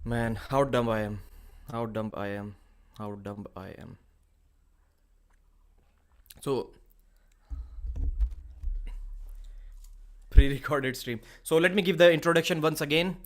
Man, how dumb I am. How dumb I am. How dumb I am. So, pre-recorded stream. So let me give the introduction once again.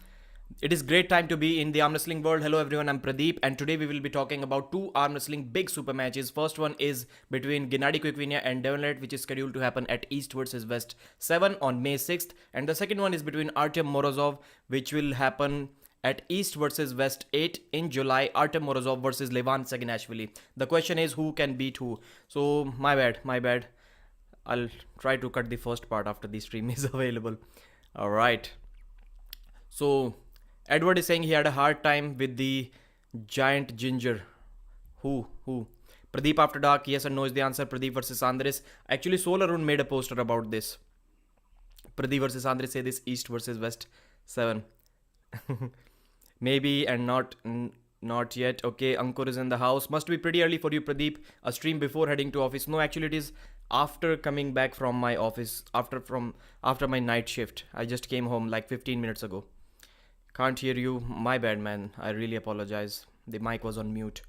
It is great time to be in the arm wrestling world. Hello everyone, I'm Pradeep, and today we will be talking about two arm wrestling big super matches. First one is between Genadi Quickvinia and Devon, which is scheduled to happen at East versus West 7 on May 6th, and the second one is between Artem Morozov, which will happen at East versus West 8 in July. Artem Morozov versus Levan Saginashvili. The question is who can beat who. So my bad. I'll try to cut the first part after the stream is available. All right. So Edward is saying he had a hard time with the giant ginger. Who? Pradeep after dark. Yes or no is the answer. Pradeep versus Andres. Actually, Solar Rune made a poster about this. Pradeep versus Andres say this East versus West 7. Maybe and not yet. Okay, Ankur is in the house. Must be pretty early for you, Pradeep. A stream before heading to office. No, actually it is after coming back from my office. After my night shift. I just came home like 15 minutes ago. Can't hear you. My bad, man. I really apologize. The mic was on mute.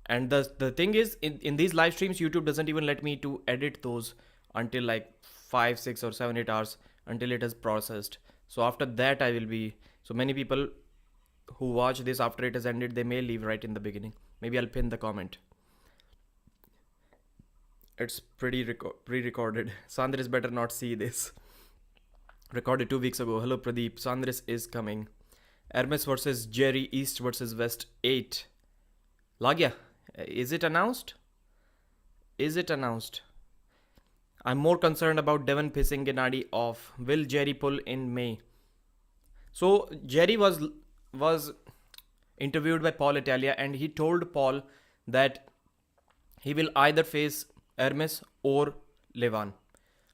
And the thing is, in these live streams, YouTube doesn't even let me to edit those until like 5, 6 or 7, 8 hours until it is processed. So after that I will be, so many people who watch this after it has ended, they may leave right in the beginning. Maybe I'll pin the comment. It's pre-recorded. Sandris better not see this. Recorded 2 weeks ago. Hello Pradeep. Sandris is coming. Hermes versus Jerry, East versus West 8. Lagya, is it announced? Is it announced? I'm more concerned about Devon pissing Genadi off. Will Jerry pull in May? So Jerry was interviewed by Paul Italia, and he told Paul that he will either face Hermes or Levan.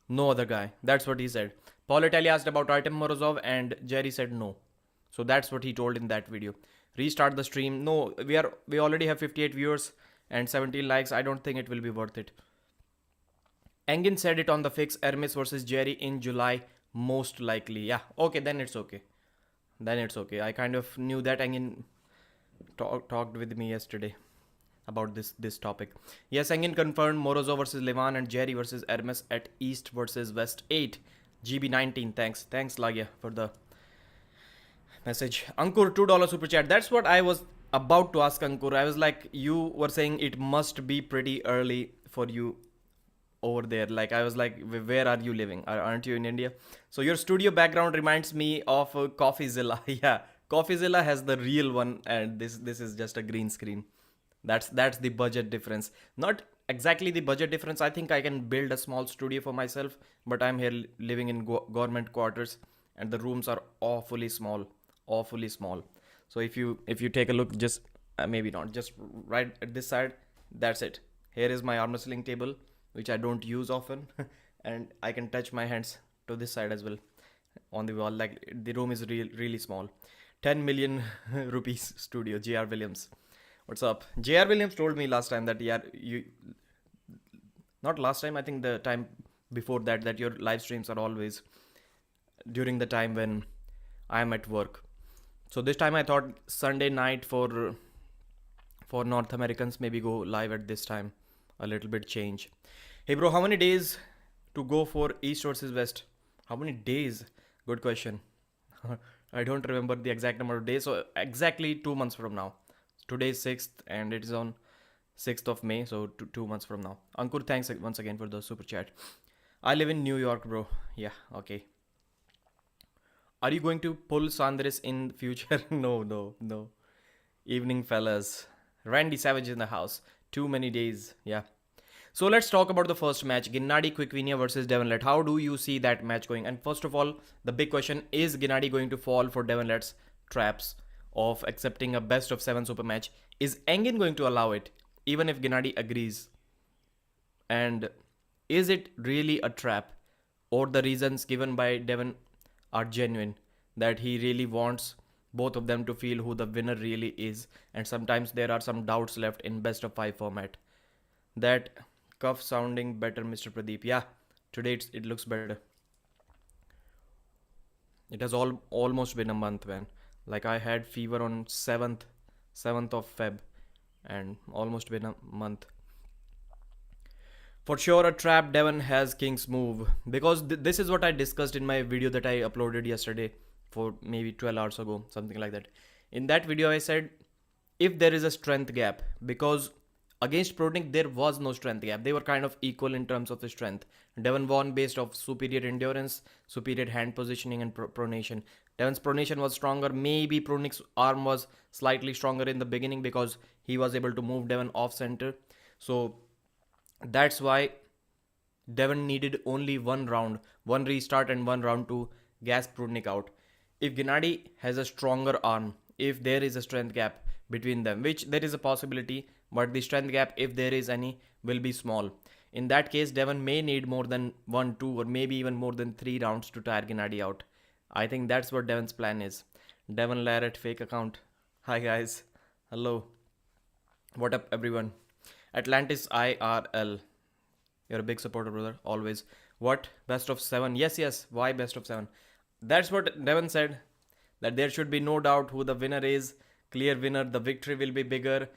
No other guy. That's what he said. Paul Italia asked about Artem Morozov, and Jerry said no. So that's what he told in that video. Restart the stream. No, we already have 58 viewers and 17 likes. I don't think it will be worth it. Engin said it on the fix. Hermes versus Jerry in July, most likely. Yeah, okay, then it's okay. I kind of knew that. Engin talked with me yesterday about this topic. Yes, Engin confirmed Morozov versus Levan and Jerry versus Hermes at East versus West 8. GB19. Thanks, Lagya, for the message. Ankur, $2 super chat. That's what I was about to ask Ankur. I was like, you were saying it must be pretty early for you over there. Like, I was like, where are you living? Aren't you in India? So your studio background reminds me of Coffeezilla. Yeah, Coffeezilla has the real one, and this is just a green screen. That's the budget difference. Not exactly the budget difference. I think I can build a small studio for myself, but I'm here living in government quarters, and the rooms are awfully small. So if you take a look, just maybe not, just right at this side, that's it. Here is my arm wrestling table, which I don't use often, and I can touch my hands to this side as well on the wall. Like, the room is really small. 10 million rupees studio. JR Williams, what's up? JR Williams told me last time that, yeah, not last time, I think the time before that your live streams are always during the time when I am at work. So this time I thought Sunday night for North Americans, maybe go live at this time. A little bit change. Hey bro, how many days to go for East versus West? How many days? Good question. I don't remember the exact number of days. So exactly 2 months from now. Today is 6th and it is on 6th of May. So 2 months from now. Ankur, thanks once again for the super chat. I live in New York, bro. Yeah, okay. Are you going to pull Sandres in future? No. Evening, fellas. Randy Savage in the house. Too many days. Yeah. So let's talk about the first match. Genadi Quickvinia versus Devon. How do you see that match going? And first of all, the big question, is Genadi going to fall for Devon's traps of accepting a best of 7 super match? Is Engin going to allow it, even if Genadi agrees? And is it really a trap, or the reasons given by Devon are genuine, that he really wants both of them to feel who the winner really is, and sometimes there are some doubts left in best of 5 format? That cuff sounding better, Mr. Pradeep. Yeah, today it looks better. It has almost been a month, man. Like I had fever on 7th of Feb, and almost been a month. For sure, a trap Devon has King's move, because this is what I discussed in my video that I uploaded yesterday for maybe 12 hours ago, something like that. In that video, I said if there is a strength gap, because against Prodnik there was no strength gap. They were kind of equal in terms of the strength. Devon won based off superior endurance, superior hand positioning, and pronation. Devon's pronation was stronger. Maybe Prodnik's arm was slightly stronger in the beginning because he was able to move Devon off center. So that's why Devon needed only one round, one restart, and one round to gas Prudnik out. If Genadi has a stronger arm, if there is a strength gap between them, which there is a possibility, but the strength gap, if there is any, will be small. In that case, Devon may need more than 1, 2, or maybe even more than 3 rounds to tire Genadi out. I think that's what Devon's plan is. Devon Larrett, fake account. Hi guys. Hello. What up, everyone? Atlantis IRL. You're a big supporter, brother. Always. What? Best of 7? Yes. Why best of 7? That's what Devon said. That there should be no doubt who the winner is. Clear winner. The victory will be bigger.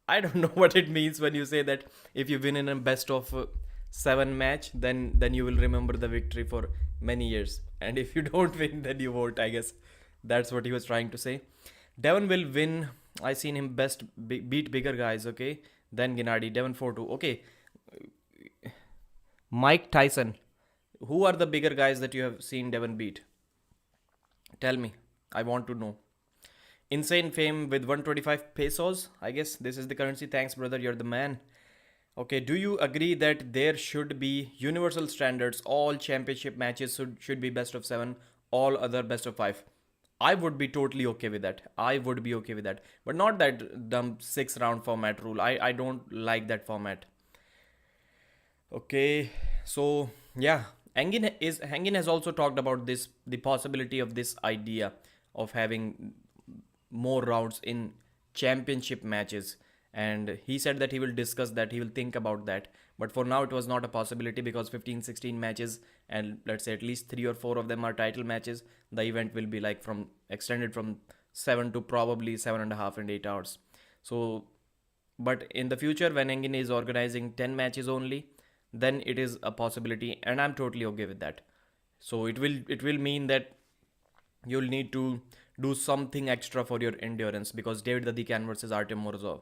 I don't know what it means when you say that if you win in a best of 7 match, then you will remember the victory for many years. And if you don't win, then you won't, I guess. That's what he was trying to say. Devon will win. I seen him best beat bigger guys, okay? Then Genadi. Devon 4-2. Okay. Mike Tyson. Who are the bigger guys that you have seen Devon beat? Tell me. I want to know. Insane Fame with 125 pesos. I guess this is the currency. Thanks, brother. You're the man. Okay, do you agree that there should be universal standards? All championship matches should be best of 7, all other best of 5. I would be totally okay with that. I would be okay with that. But not that dumb 6-round format rule. I don't like that format. Okay, so yeah. Hangin has also talked about this, the possibility of this idea of having more rounds in championship matches, and he said that he will discuss that, he will think about that, but for now it was not a possibility because 15-16 matches, and let's say at least 3 or 4 of them are title matches. The event will be like from extended from 7 to probably 7.5 and 8 hours. So but in the future, when Engin is organizing 10 matches only, then it is a possibility, and I'm totally okay with that. So it will mean that you'll need to do something extra for your endurance, because David Dadikan versus Artem Morozov,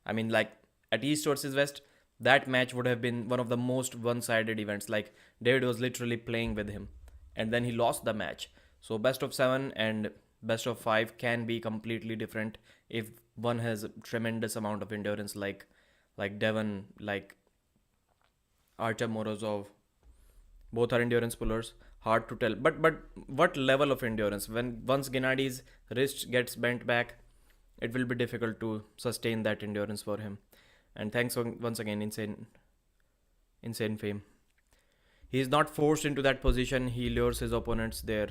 I mean, like at East versus West, that match would have been one of the most one-sided events. Like David was literally playing with him, and then he lost the match. So best of 7 and best of 5 can be completely different if one has a tremendous amount of endurance, like Devon, like Artem Morozov. Both are endurance pullers. Hard to tell. But what level of endurance? When once Genadi's wrist gets bent back, it will be difficult to sustain that endurance for him. And thanks once again, insane fame. He is not forced into that position. He lures his opponents there.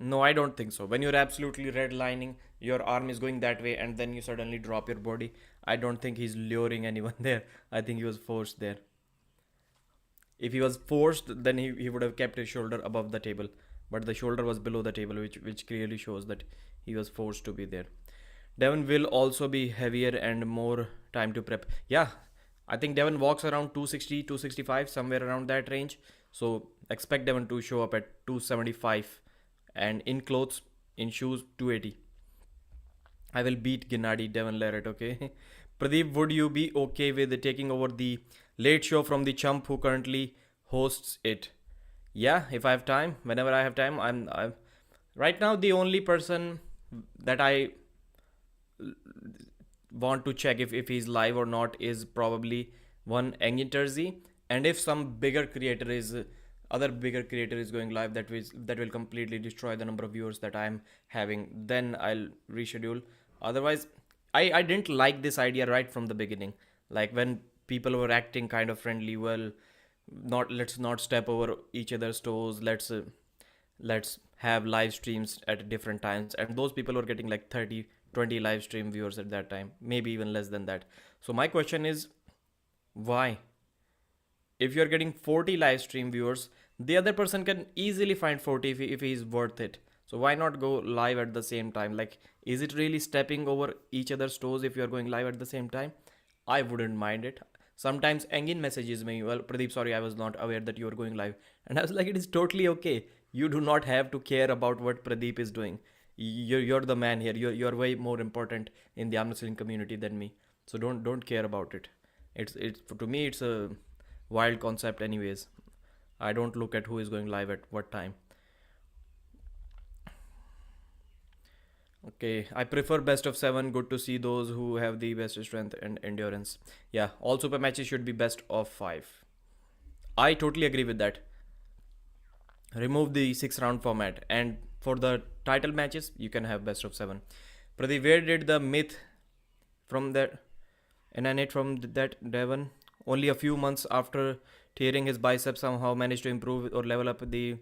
No, I don't think so. When you're absolutely redlining, your arm is going that way, and then you suddenly drop your body. I don't think he's luring anyone there. I think he was forced there. If he was forced, then he would have kept his shoulder above the table. But the shoulder was below the table, which clearly shows that he was forced to be there. Devon will also be heavier and more time to prep. Yeah, I think Devon walks around 260, 265, somewhere around that range. So expect Devon to show up at 275. And in clothes, in shoes, 280. I will beat Genadi, Devon Larrett, okay? Pradeep, would you be okay with taking over the late show from the chump who currently hosts it? Yeah, if I have time, whenever I have time. I'm right now the only person that I want to check if he's live or not is probably one Engin Terzi, and if some other bigger creator is going live, that will completely destroy the number of viewers that I'm having, then I'll reschedule. Otherwise, I didn't like this idea right from the beginning. Like when people were acting kind of friendly, well, let's not step over each other's toes. Let's have live streams at different times, and those people were getting like 30-20 live stream viewers at that time, maybe even less than that. So my question is, why? If you're getting 40 live stream viewers, the other person can easily find 40 if he is worth it. So why not go live at the same time? Like, is it really stepping over each other's toes if you're going live at the same time? I wouldn't mind it. Sometimes Engin messages me, well, Pradeep, sorry, I was not aware that you were going live. And I was like, it is totally okay. You do not have to care about what Pradeep is doing. You're the man here. You're way more important in the arm wrestling community than me. So don't care about it. It's to me it's a wild concept anyways. I don't look at who is going live at what time. Okay, I prefer best of seven. Good to see those who have the best strength and endurance. Yeah, all super matches should be best of five. I totally agree with that. Remove the 6 round format, and for the title matches, you can have best of seven. Pradeep, where did the myth from that emanate from that Devon? Only a few months after tearing his bicep, somehow managed to improve or level up the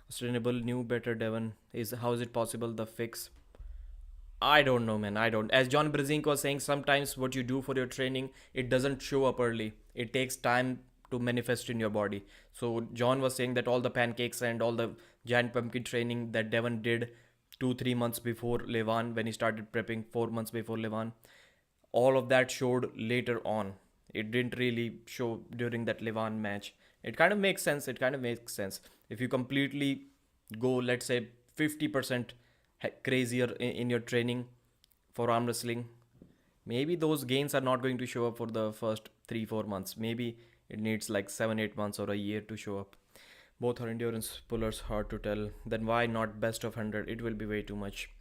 sustainable new better Devon. Is how is it possible? The fix. I don't know, man. I don't. As John Brzezinski was saying, sometimes what you do for your training, it doesn't show up early. It takes time to manifest in your body. So John was saying that all the pancakes and all the giant pumpkin training that Devon did 2-3 months before Levan, when he started prepping 4 months before Levan, all of that showed later on. It didn't really show during that Levan match. It kind of makes sense. It kind of makes sense. If you completely go, let's say, 50% crazier in your training for arm wrestling, maybe those gains are not going to show up for the first 3-4 months. Maybe it needs like 7-8 months or a year to show up. Both are endurance pullers, hard to tell. Then why not best of 100? It will be way too much.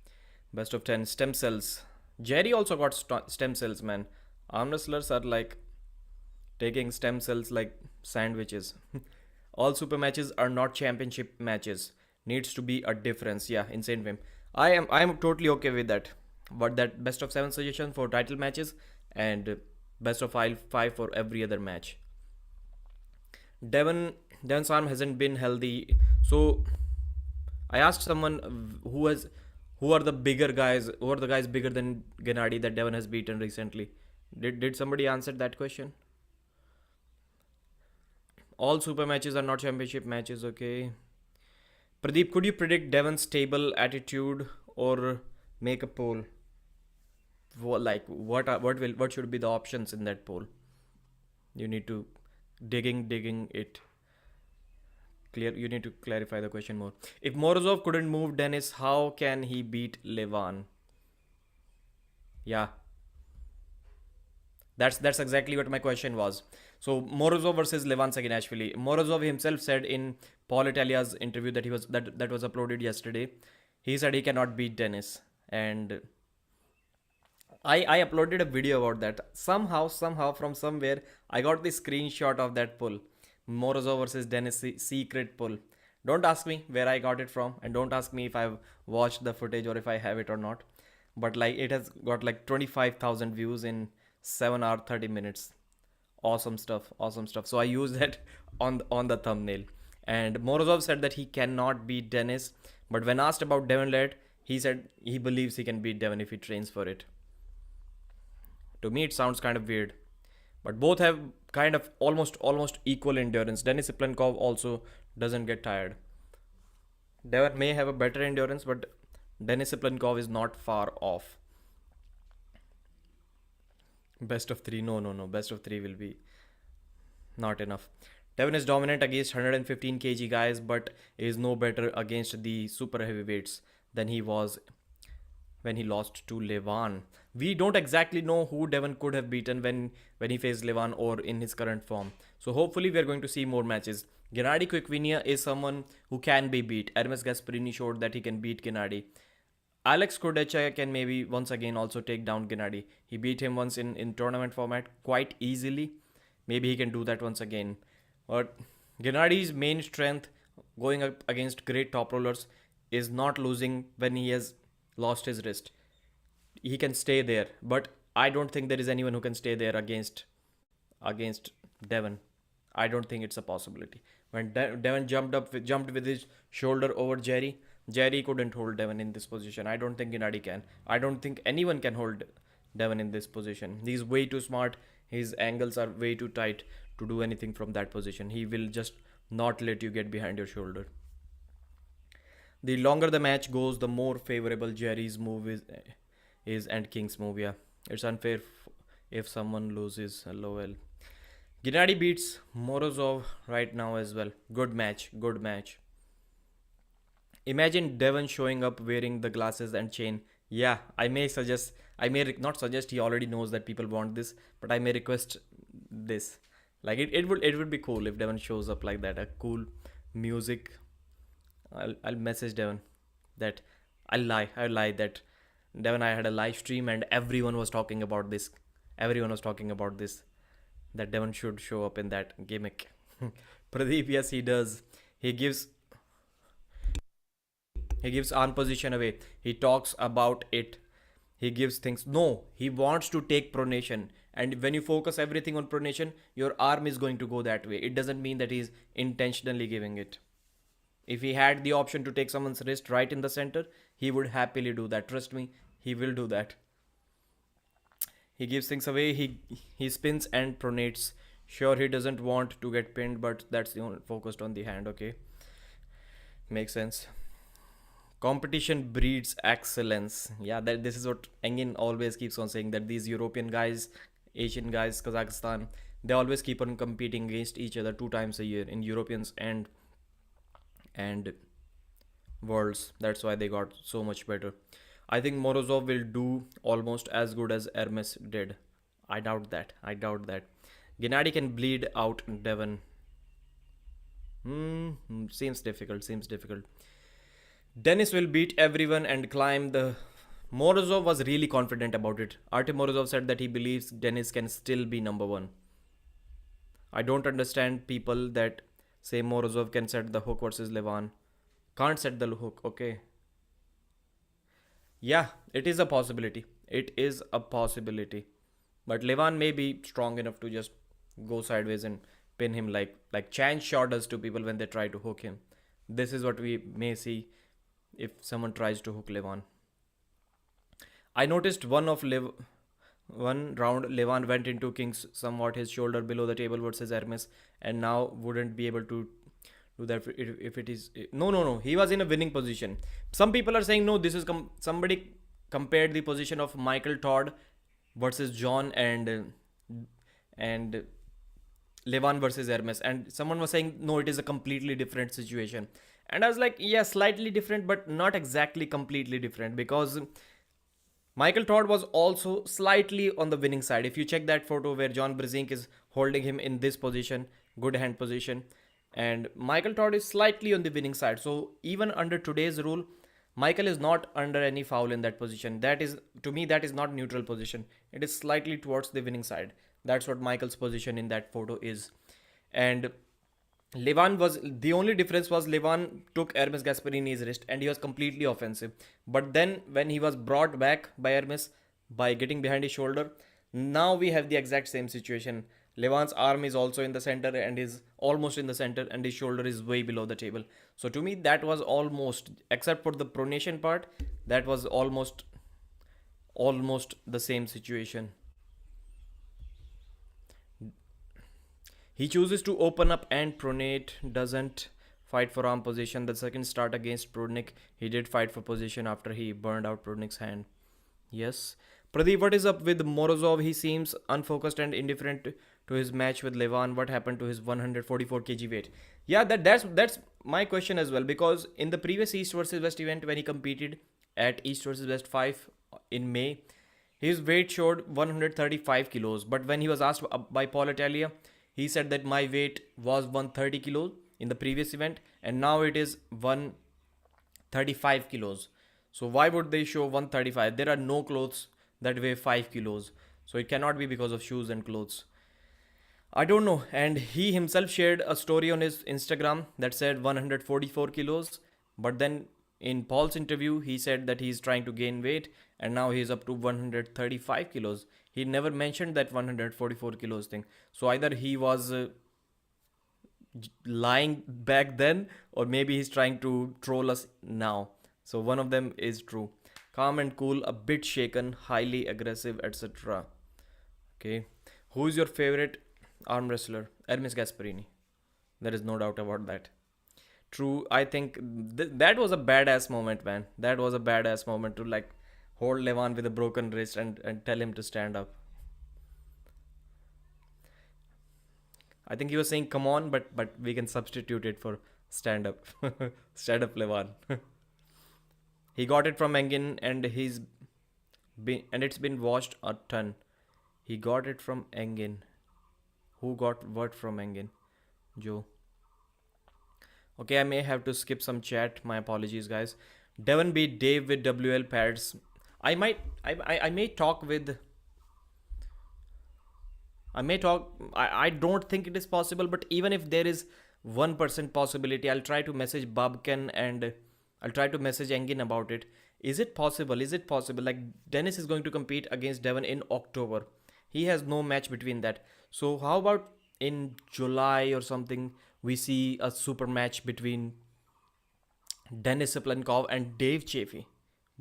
Best of 10, stem cells. Jerry also got stem cells, man. Arm wrestlers are like taking stem cells like sandwiches. All super matches are not championship matches. Needs to be a difference. Yeah, insane fame. I am totally okay with that. But that best of 7 suggestion for title matches and best of five for every other match. Devon's arm hasn't been healthy. So I asked someone who are the bigger guys, who are the guys bigger than Genadi that Devon has beaten recently. Did somebody answer that question? All super matches are not championship matches, okay. Pradeep, could you predict Devon's stable attitude or make a poll? What should be the options in that poll? You need to digging it clear. You need to clarify the question more. If Morozov couldn't move Dennis, how can he beat Levan? Yeah, that's exactly what my question was. So Morozov versus Levan Saginashvili. Morozov himself said in Paul Italia's interview that was uploaded yesterday, he said he cannot beat Dennis, and I uploaded a video about that. Somehow from somewhere I got the screenshot of that poll. Morozov versus Dennis secret poll. Don't ask me where I got it from, and don't ask me if I've watched the footage or if I have it or not. But like it has got like 25,000 views in 7 hour 30 minutes. Awesome stuff, awesome stuff. So I used that on the thumbnail. And Morozov said that he cannot beat Dennis, but when asked about Devon Laird, he said he believes he can beat Devon if he trains for it. To me, it sounds kind of weird, but both have kind of almost equal endurance. Denis Iplenkov also doesn't get tired. Devon may have a better endurance, but Denis Iplenkov is not far off. Best of 3, no. Best of 3 will be not enough. Devon is dominant against 115 kg guys, but is no better against the super heavyweights than he was when he lost to Levan. We don't exactly know who Devon could have beaten when he faced Levan or in his current form. So hopefully we are going to see more matches. Genadi Quickvinia is someone who can be beat. Hermes Gasparini showed that he can beat Genadi. Alex Kodecha can maybe once again also take down Genadi. He beat him once in tournament format quite easily. Maybe he can do that once again. But Genadi's main strength going up against great top rollers is not losing when he has lost his wrist. He can stay there, but I don't think there is anyone who can stay there against Devon. I don't think it's a possibility. When Devon jumped with his shoulder over Jerry, Jerry couldn't hold Devon in this position. I don't think Genadi can. I don't think anyone can hold Devon in this position. He's way too smart. His angles are way too tight to do anything from that position. He will just not let you get behind your shoulder. The longer the match goes, the more favorable Jerry's move is and King's move. Yeah, it's unfair if someone loses. LOL. Genadi beats Morozov right now as well. Good match. Good match. Imagine Devon showing up wearing the glasses and chain. Yeah, I may suggest. I may not suggest. He already knows that people want this, but I may request this. Like it would be cool if Devon shows up like that. A cool music. I'll message Devon that I lie that Devon, I had a live stream and everyone was talking about this. Everyone was talking about this. That Devon should show up in that gimmick. Pradeep, yes, he does. He gives he gives arm position away. He talks about it. He gives things. No, he wants to take pronation. And when you focus everything on pronation, your arm is going to go that way. It doesn't mean that he's intentionally giving it. If he had the option to take someone's wrist right in the center, he would happily do that. Trust me, he will do that. He gives things away. He spins and pronates. Sure, he doesn't want to get pinned, but that's the only focused on the hand. Okay, makes sense. Competition breeds excellence. Yeah, that this is what Engin always keeps on saying, that these European guys, Asian guys, Kazakhstan, they always keep on competing against each other 2 times a year in Europeans and worlds. That's why they got so much better. I think Morozov will do almost as good as Hermes did. I doubt that. I doubt that. Genadi can bleed out Devon. Seems difficult. Seems difficult. Dennis will beat everyone and climb the. Morozov was really confident about it. Artem Morozov said that he believes Dennis can still be number one. I don't understand people that say Morozov can set the hook versus Levan. Can't set the hook, okay? Yeah, it is a possibility. It is a possibility. But Levan may be strong enough to just go sideways and pin him like Chan Shaw does to people when they try to hook him. This is what we may see if someone tries to hook Levan. I noticed one round Levan went into King's somewhat his shoulder below the table versus Hermes, and now wouldn't be able to do that if it is. No, he was in a winning position. Some people are saying no, this is somebody compared the position of Michael Todd versus John and Levan versus Hermes, and someone was saying no, it is a completely different situation. And I was like, yeah, slightly different, but not exactly completely different, because Michael Todd was also slightly on the winning side. If you check that photo where John Brzezinski is holding him in this position, good hand position, and Michael Todd is slightly on the winning side. So even under today's rule, Michael is not under any foul in that position. That is, to me, that is not neutral position. It is slightly towards the winning side. That's what Michael's position in that photo is. And Levan was the only difference was Levan took Hermes Gasparini's wrist and he was completely offensive. But then when he was brought back by Hermes by getting behind his shoulder, now we have the exact same situation. Levan's arm is also in the center and is almost in the center, and his shoulder is way below the table. So to me, that was almost, except for the pronation part, that was almost the same situation. He chooses to open up and pronate, doesn't fight for arm position. The second start against Prudnik, he did fight for position after he burned out Prudnik's hand. Yes. Pradeep, what is up with Morozov? He seems unfocused and indifferent to his match with Levan. What happened to his 144 kg weight? Yeah, that's my question as well, because in the previous East versus West event when he competed at East versus West 5 in May, his weight showed 135 kilos. But when he was asked by Paul Italia, he said that my weight was 130 kilos in the previous event and now it is 135 kilos. So why would they show 135? There are no clothes that weigh 5 kilos. So it cannot be because of shoes and clothes. I don't know. And he himself shared a story on his Instagram that said 144 kilos. But then in Paul's interview, he said that he's trying to gain weight and now he's up to 135 kilos. He never mentioned that 144 kilos thing. So either he was lying back then, or maybe he's trying to troll us now. So one of them is true. Calm and cool, a bit shaken, highly aggressive, etc. Okay. Who is your favorite arm wrestler? Hermes Gasparini. There is no doubt about that. True, I think that was a badass moment, man. That was a badass moment to like hold Levan with a broken wrist and tell him to stand up. I think he was saying come on, but we can substitute it for stand up. Stand up, Levan. He got it from Engin and it's been washed a ton. He got it from Engin. Who got what from Engin? Joe. Okay, I may have to skip some chat. My apologies, guys. Devon beat Dave with WL pads. I may talk with. I may talk. I don't think it is possible, but even if there is 1% possibility, I'll try to message Babken and I'll try to message Engin about it. Is it possible? Is it possible? Like, Dennis is going to compete against Devon in October. He has no match between that. So, how about in July or something, we see a super match between Denis Siplenkov and Dave Chaffee?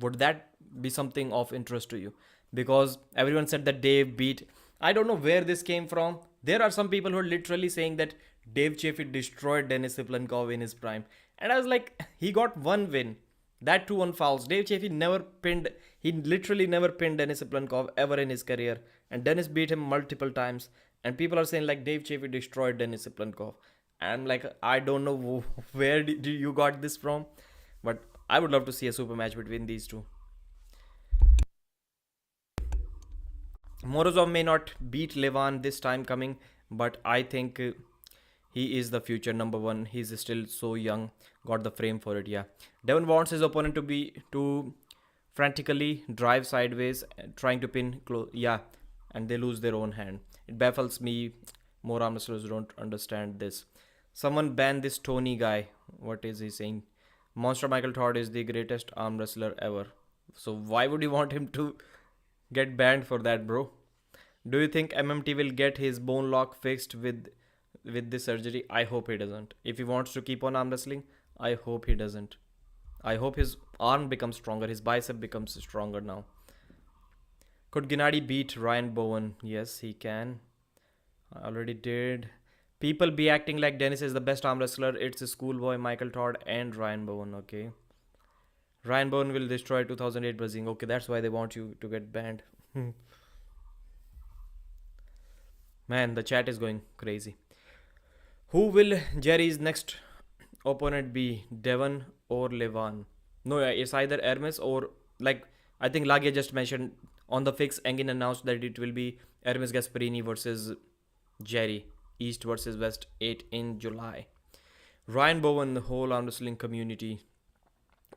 Would that be something of interest to you? Because everyone said that Dave beat. I don't know where this came from. There are some people who are literally saying that Dave Chaffee destroyed Denis Siplenkov in his prime. And I was like, he got one win. That too on fouls. Dave Chaffee never pinned, he literally never pinned Denis Siplenkov ever in his career. And Dennis beat him multiple times. And people are saying like Dave Chaffee destroyed Denis Siplenkov. And I'm like, I don't know where did you got this from. But I would love to see a super match between these two. Morozov may not beat Levan this time coming, but I think he is the future number one. He's still so young, got the frame for it. Yeah, Devon wants his opponent to frantically drive sideways, trying to pin close. Yeah, and they lose their own hand. It baffles me. More arm wrestlers don't understand this. Someone ban this Tony guy. What is he saying? Monster Michael Todd is the greatest arm wrestler ever. So why would you want him to get banned for that, bro? Do you think MMT will get his bone lock fixed with this surgery? I hope he doesn't. If he wants to keep on arm wrestling, I hope he doesn't. I hope his arm becomes stronger, his bicep becomes stronger now. Could Genadi beat Ryan Bowen? Yes, he can. I already did. People be acting like Dennis is the best arm wrestler. It's a schoolboy, Michael Todd and Ryan Bowen. Okay. Ryan Bowen will destroy 2008 Brazil. Okay, that's why they want you to get banned. Man, the chat is going crazy. Who will Jerry's next opponent be? Devon or Levan? No, it's either Hermes or like I think Lagia just mentioned on the fix. Engin announced that it will be Hermes Gasparini versus Jerry. East versus West 8 in July. Ryan Bowen, the whole arm wrestling community.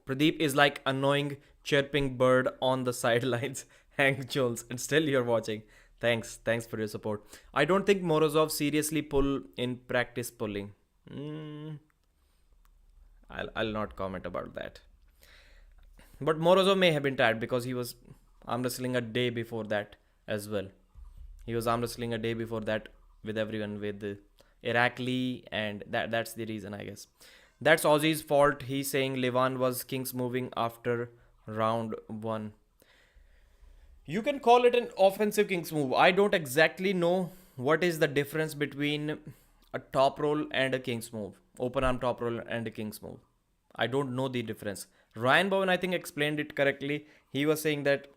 Pradeep is like annoying chirping bird on the sidelines. Hank Jones, and still you're watching. Thanks for your support. I don't think Morozov seriously pull in practice pulling. I'll not comment about that. But Morozov may have been tired because he was arm wrestling a day before that as well. He was arm wrestling a day before that with everyone, with Irakli, and that's the reason, I guess. That's Ozzy's fault. He's saying Levan was King's moving after round 1. You can call it an offensive King's move. I don't exactly know what is the difference between a top roll and a King's move. Open arm top roll and a King's move. I don't know the difference. Ryan Bowen, I think, explained it correctly. He was saying that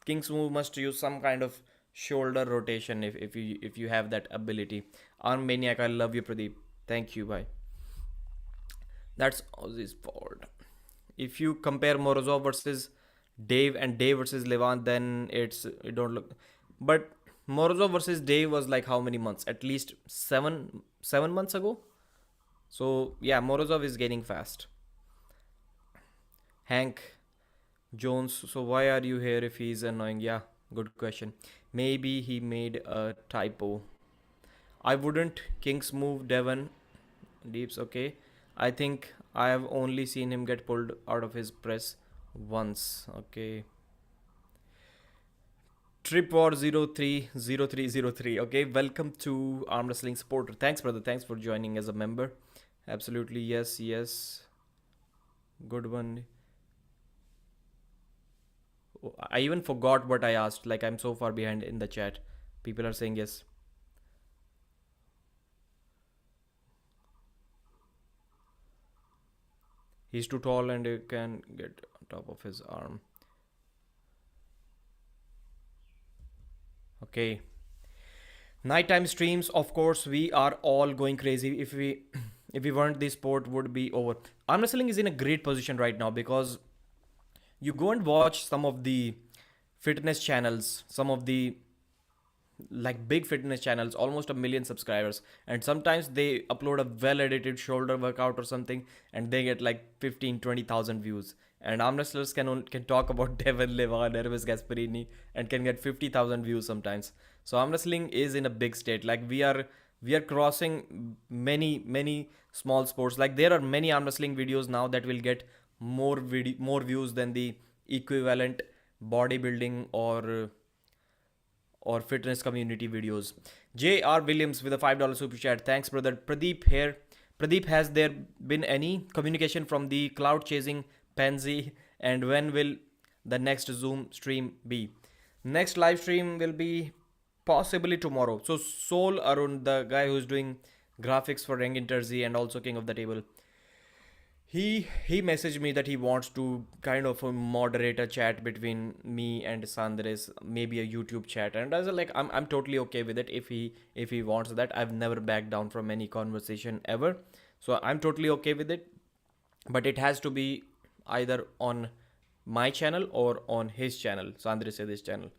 King's move must use some kind of shoulder rotation if you have that ability. Arm Maniac, I love you, Pradeep. Thank you, bye. That's Ozzy's fault. If you compare Morozov versus Dave and Dave versus Levan, then it don't look. But Morozov versus Dave was like how many months? At least seven months ago. So yeah, Morozov is gaining fast. Hank Jones. So why are you here if he's annoying? Yeah, good question. Maybe he made a typo. I wouldn't King's move Devon. Deeps, okay. I think I have only seen him get pulled out of his press once. Okay. Trip War 030303. Okay, welcome to Arm Wrestling Supporter. Thanks, brother. Thanks for joining as a member. Absolutely, yes. Good one. I even forgot what I asked. Like, I'm so far behind in the chat. People are saying yes. He's too tall and you can get on top of his arm. Okay. Nighttime streams, of course, we are all going crazy. If we weren't, this sport would be over. Arm wrestling is in a great position right now because you go and watch some of the fitness channels, some of the like big fitness channels, almost 1 million subscribers, and sometimes they upload a well edited shoulder workout or something and they get like 15-20,000 views. And arm wrestlers can talk about Devon, Levan, Hermes Gasparini and can get 50,000 views sometimes. So arm wrestling is in a big state. Like we are crossing many small sports. Like there are many arm wrestling videos now that will get more views than the equivalent bodybuilding or fitness community videos. J.R. Williams with a $5 super chat. Thanks, brother. Pradeep here. Pradeep, has there been any communication from the cloud chasing pansy? And when will the next Zoom stream be? Next live stream will be possibly tomorrow. So Sol Arun, the guy who's doing graphics for Rengin Terzi and also King of the Table, he messaged me that he wants to kind of moderate a chat between me and Sandres, maybe a YouTube chat. And I was like, I'm totally okay with it if he wants that. I've never backed down from any conversation ever, so I'm totally okay with it. But it has to be either on my channel or on his channel, Sandres this channel.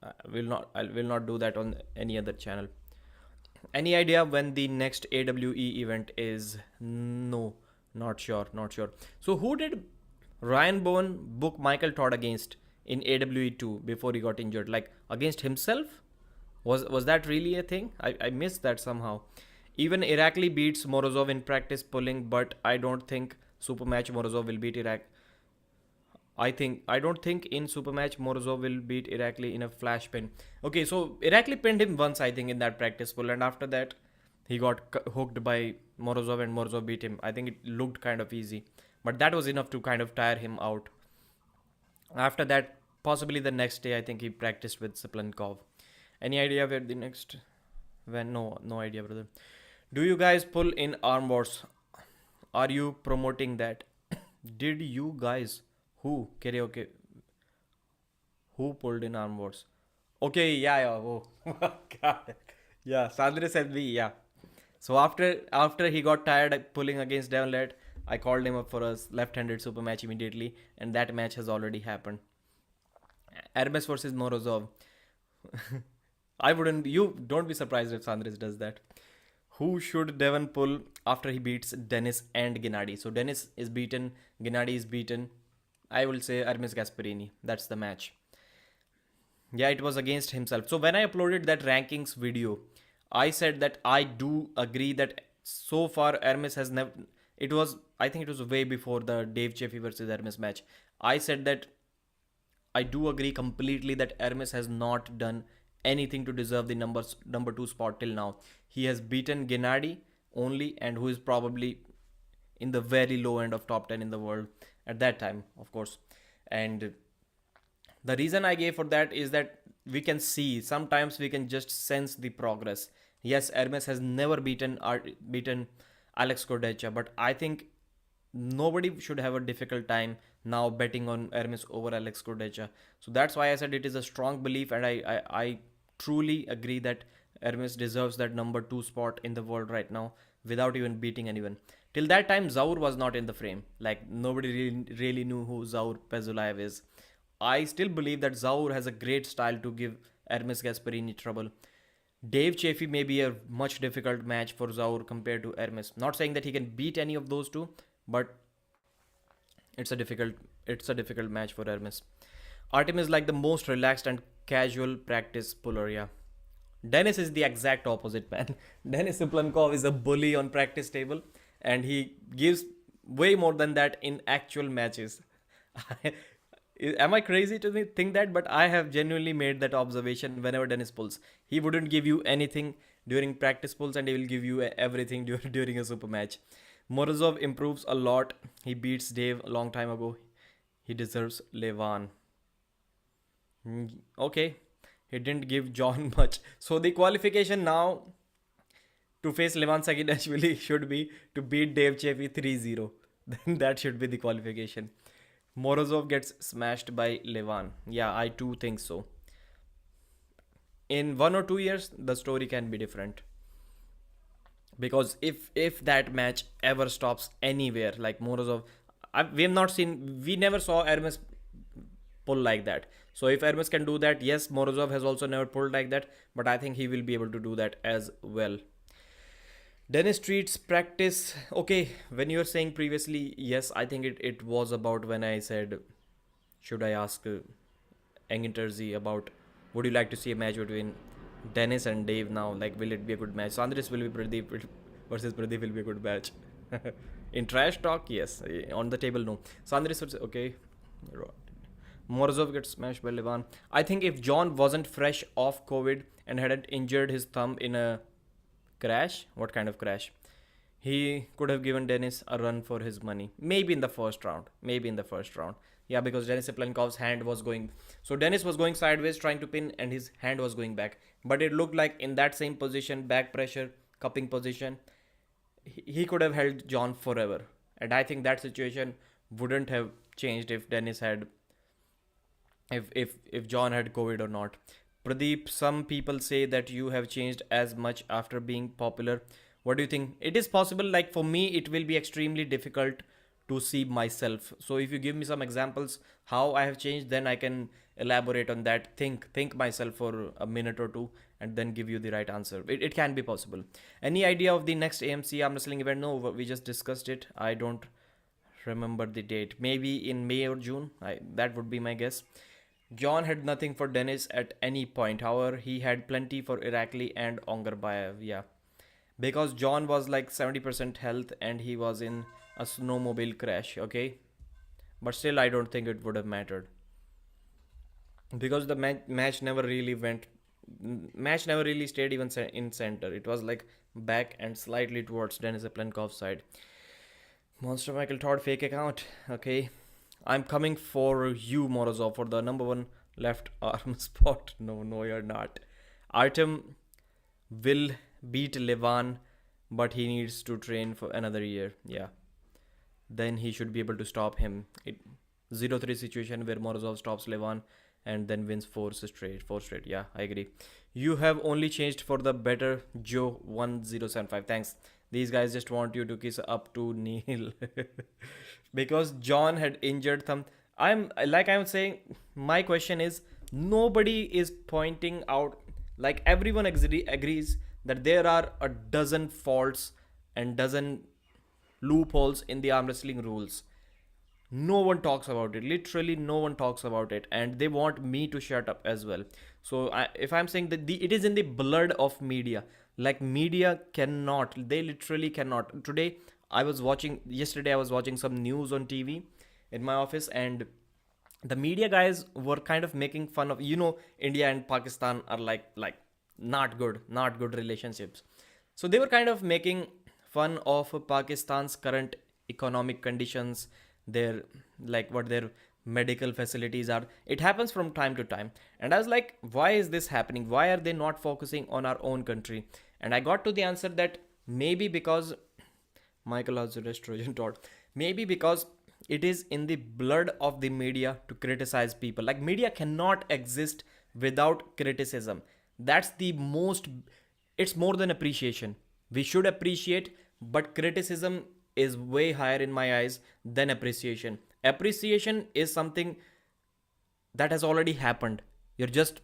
I will not do that on any other channel. Any idea when the next AWE event is? No. Not sure. So who did Ryan Bowen book Michael Todd against in AWE 2 before he got injured? Like against himself? Was that really a thing? I missed that somehow. Even Irakli beats Morozov in practice pulling, but I don't think Supermatch Morozov will beat Irak. I don't think in Supermatch Morozov will beat Irakli in a flash pin. Okay, so Irakli pinned him once, I think, in that practice pull, and after that he got hooked by Morozov and Morozov beat him. I think it looked kind of easy, but that was enough to kind of tire him out. After that, possibly the next day, I think he practiced with Siplenkov. Any idea where the next? When? No idea, brother. Do you guys pull in arm wars? Are you promoting that? Did you guys who karaoke? Who pulled in arm wars? Okay, yeah. Oh, God. Yeah, Sandra said me. Yeah. So after he got tired pulling against Devon, I called him up for a left-handed super match immediately, and that match has already happened. Hermes versus Morozov. You don't be surprised if Sandris does that. Who should Devon pull after he beats Dennis and Genadi? So Dennis is beaten, Genadi is beaten. I will say Hermes Gasparini. That's the match. Yeah, it was against himself. So when I uploaded that rankings video, I said that I do agree that so far Hermes has never. I think it was way before the Dave Chaffee versus Hermes match. I said that I do agree completely that Hermes has not done anything to deserve the number 2 spot till now. He has beaten Genadi only, and who is probably in the very low end of top 10 in the world at that time, of course. And the reason I gave for that is that we can see, sometimes we can just sense the progress. Yes, Hermes has never beaten Alex Cordecha, but I think nobody should have a difficult time now betting on Hermes over Alex Cordecha. So that's why I said it is a strong belief, and I truly agree that Hermes deserves that number 2 spot in the world right now without even beating anyone. Till that time, Zaur was not in the frame. Like, nobody really knew who Zaur Pezulaev is. I still believe that Zaur has a great style to give Hermes Gasparini trouble. Dave Chaffee may be a much difficult match for Zaur compared to Hermes. Not saying that he can beat any of those two, but it's a difficult match for Hermes. Artem is like the most relaxed and casual practice puller, yeah. Dennis is the exact opposite, man. Denis Siplankov is a bully on practice table, and he gives way more than that in actual matches. Am I crazy to think that? But I have genuinely made that observation whenever Dennis pulls. He wouldn't give you anything during practice pulls, and he will give you everything during a super match. Morozov improves a lot. He beats Dave a long time ago. He deserves Levan. Okay. He didn't give John much. So the qualification now to face Levan Saginaishvili should be to beat Dave Chaffee 3-0. then that should be the qualification. Morozov gets smashed by Levan. Yeah, I too think so. In 1 or 2 years, the story can be different. Because if that match ever stops anywhere, like Morozov, we have not seen, we never saw Hermes pull like that. So if Hermes can do that, yes, Morozov has also never pulled like that, but I think he will be able to do that as well. Dennis treats practice. Okay, when you were saying previously, yes, I think it was about when I said, should I ask Engin Terzi about would you like to see a match between Dennis and Dave now? Like, will it be a good match? So Andres will be Pradeep versus Pradeep will be a good match. In trash talk, yes. On the table, no. So Andres would say, okay. Morozov gets smashed by Levan. I think if John wasn't fresh off COVID and hadn't injured his thumb in a crash, what kind of crash? He could have given Dennis a run for his money. Maybe in the first round. Maybe in the first round. Yeah, because Denis Seplenkov's hand was going. So Dennis was going sideways trying to pin and his hand was going back. But it looked like in that same position, back pressure, cupping position, he could have held John forever. And I think that situation wouldn't have changed if Dennis had if John had COVID or not. Pradeep, some people say that you have changed as much after being popular. What do you think? It is possible. Like for me, it will be extremely difficult to see myself. So if you give me some examples how I have changed, then I can elaborate on that. Think myself for a minute or two, and then give you the right answer. It can be possible. Any idea of the next AMC arm wrestling event? No, we just discussed it. I don't remember the date. Maybe in May or June. That would be my guess. John had nothing for Dennis at any point. However, he had plenty for Irakli and Ongarbayev. Yeah. Because John was like 70% health and he was in a snowmobile crash. Okay. But still, I don't think it would have mattered. Because the match never really went. Match never really stayed even in center. It was like back and slightly towards Denis Plenkov's side. Monster Michael Todd fake account. Okay. I'm coming for you, Morozov, for the number one left arm spot. No, you're not. Artem will beat Levan, but he needs to train for another year. Yeah. Then he should be able to stop him. 0-3 situation where Morozov stops Levan and then wins four straight. Yeah, I agree. You have only changed for the better, Joe 1075. Thanks. These guys just want you to kiss up to Neil. Because John had injured thumb. I'm saying, my question is, nobody is pointing out, like everyone agrees that there are a dozen faults and dozen loopholes in the arm wrestling rules. No one talks about it. Literally, no one talks about it, and they want me to shut up as well. So, if I'm saying that it is in the blood of media, like media cannot, they literally cannot. Yesterday, I was watching some news on TV in my office, and the media guys were kind of making fun of, India and Pakistan are like not good relationships. So they were kind of making fun of Pakistan's current economic conditions, their what their medical facilities are. It happens from time to time, and I was like, why is this happening? Why are they not focusing on our own country? And I got to the answer that maybe because Michael Azurest Trojan taught, maybe because it is in the blood of the media to criticize people. Like media cannot exist without criticism. That's the most, it's more than appreciation. We should appreciate, but criticism is way higher in my eyes than appreciation. Appreciation is something that has already happened. You're just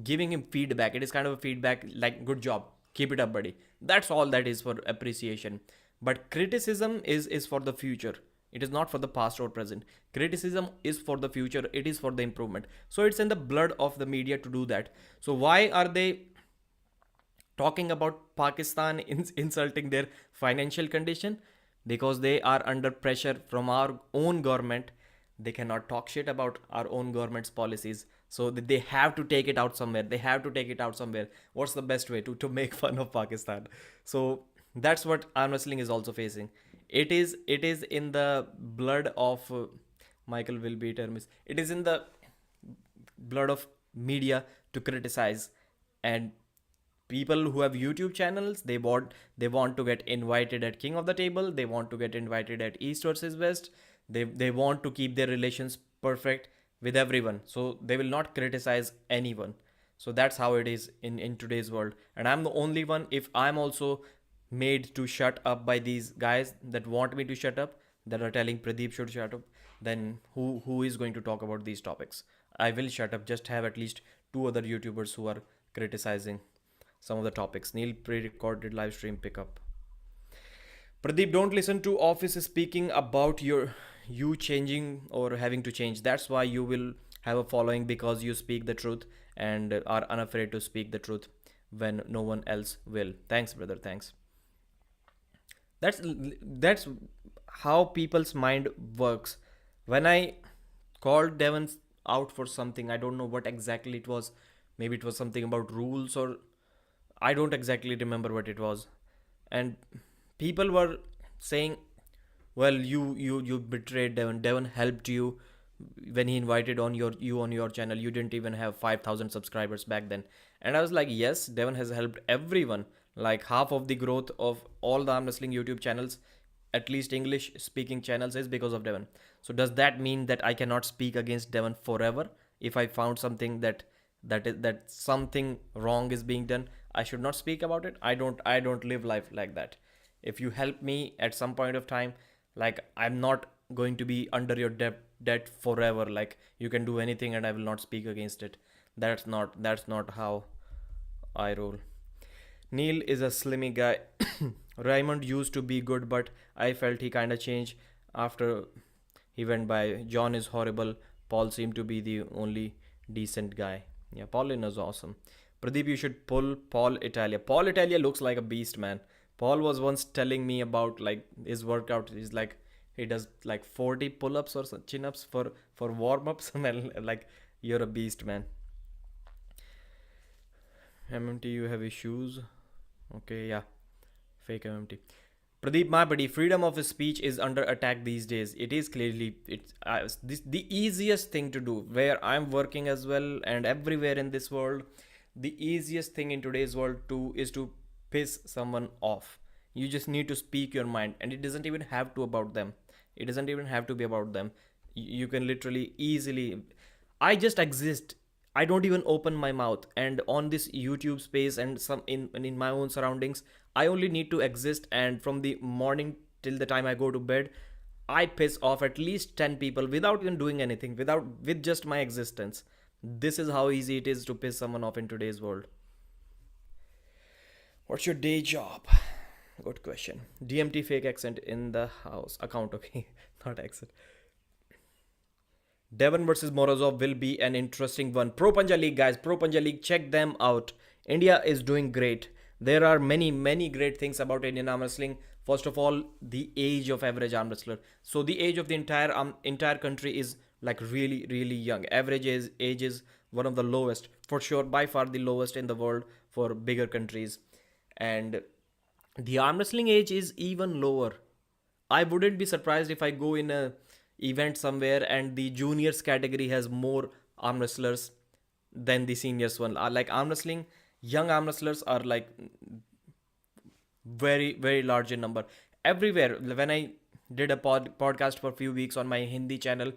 giving him feedback. It is kind of a feedback like, good job, keep it up, buddy. That's all that is for appreciation. But criticism is for the future. It is not for the past or present. Criticism is for the future. It is for the improvement. So it's in the blood of the media to do that. So why are they talking about Pakistan insulting their financial condition? Because they are under pressure from our own government. They cannot talk shit about our own government's policies. So they have to take it out somewhere. What's the best way to make fun of Pakistan? So that's what arm wrestling is also facing. It is in the blood of Michael will beat Hermes. It is in the blood of media to criticize, and people who have YouTube channels, they want to get invited at King of the Table, they want to get invited at East versus West, they want to keep their relations perfect with everyone, so they will not criticize anyone. So that's how it is in today's world, and I'm the only one. If I'm also made to shut up by these guys that want me to shut up, that are telling Pradeep should shut up, then who is going to talk about these topics? I will shut up. Just have at least two other YouTubers who are criticizing some of the topics. Neil, pre-recorded live stream pickup. Pradeep, don't listen to office speaking about you changing or having to change. That's why you will have a following, because you speak the truth and are unafraid to speak the truth when no one else will. Thanks, brother. Thanks. That's how people's mind works. When I called Devon out for something, I don't know what exactly it was. Maybe it was something about rules, or I don't exactly remember what it was. And people were saying, well, you betrayed Devon. Devon helped you when he invited on your channel. You didn't even have 5,000 subscribers back then. And I was like, yes, Devon has helped everyone. Like half of the growth of all the arm wrestling YouTube channels, at least English speaking channels, is because of Devon. So does that mean that I cannot speak against Devon forever? If I found something that something wrong is being done, I should not speak about it. I don't live life like that. If you help me at some point of time, like, I'm not going to be under your debt forever. Like, you can do anything and I will not speak against it. That's not how I roll. Neil is a slimmy guy. Raymond used to be good, but I felt he kind of changed after he went by. John is horrible. Paul seemed to be the only decent guy. Yeah, Paulin is awesome. Pradeep, you should pull Paul Italia. Paul Italia looks like a beast, man. Paul was once telling me about like his workout. He's like, he does like 40 pull-ups or chin-ups for warm-ups. And like, you're a beast, man. MMT, you have issues. Okay, yeah. Fake MMT. Pradeep, my buddy, freedom of speech is under attack these days. It is clearly the easiest thing to do. Where I'm working as well and everywhere in this world, the easiest thing in today's world is to piss someone off. You just need to speak your mind, and it doesn't even have to about them. It doesn't even have to be about them. You can literally easily. I just exist. I don't even open my mouth, and on this YouTube space and some in my own surroundings, I only need to exist, and from the morning till the time I go to bed, I piss off at least 10 people without even doing anything, with just my existence. This is how easy it is to piss someone off in today's world. What's your day job? Good question. DMT fake accent in the house account. Okay, not accent. Devon versus Morozov will be an interesting one. Pro Panja League, guys. Pro Panja League, check them out. India is doing great. There are many great things about Indian arm wrestling. First of all, the age of average arm wrestler. So the age of the entire country is like really young. Average age is one of the lowest, for sure, by far the lowest in the world for bigger countries. And the arm wrestling age is even lower. I wouldn't be surprised if I go in a event somewhere and the juniors category has more arm wrestlers than the seniors one. Like arm wrestling, young arm wrestlers are like very large in number. Everywhere, when I did a podcast for a few weeks on my Hindi channel,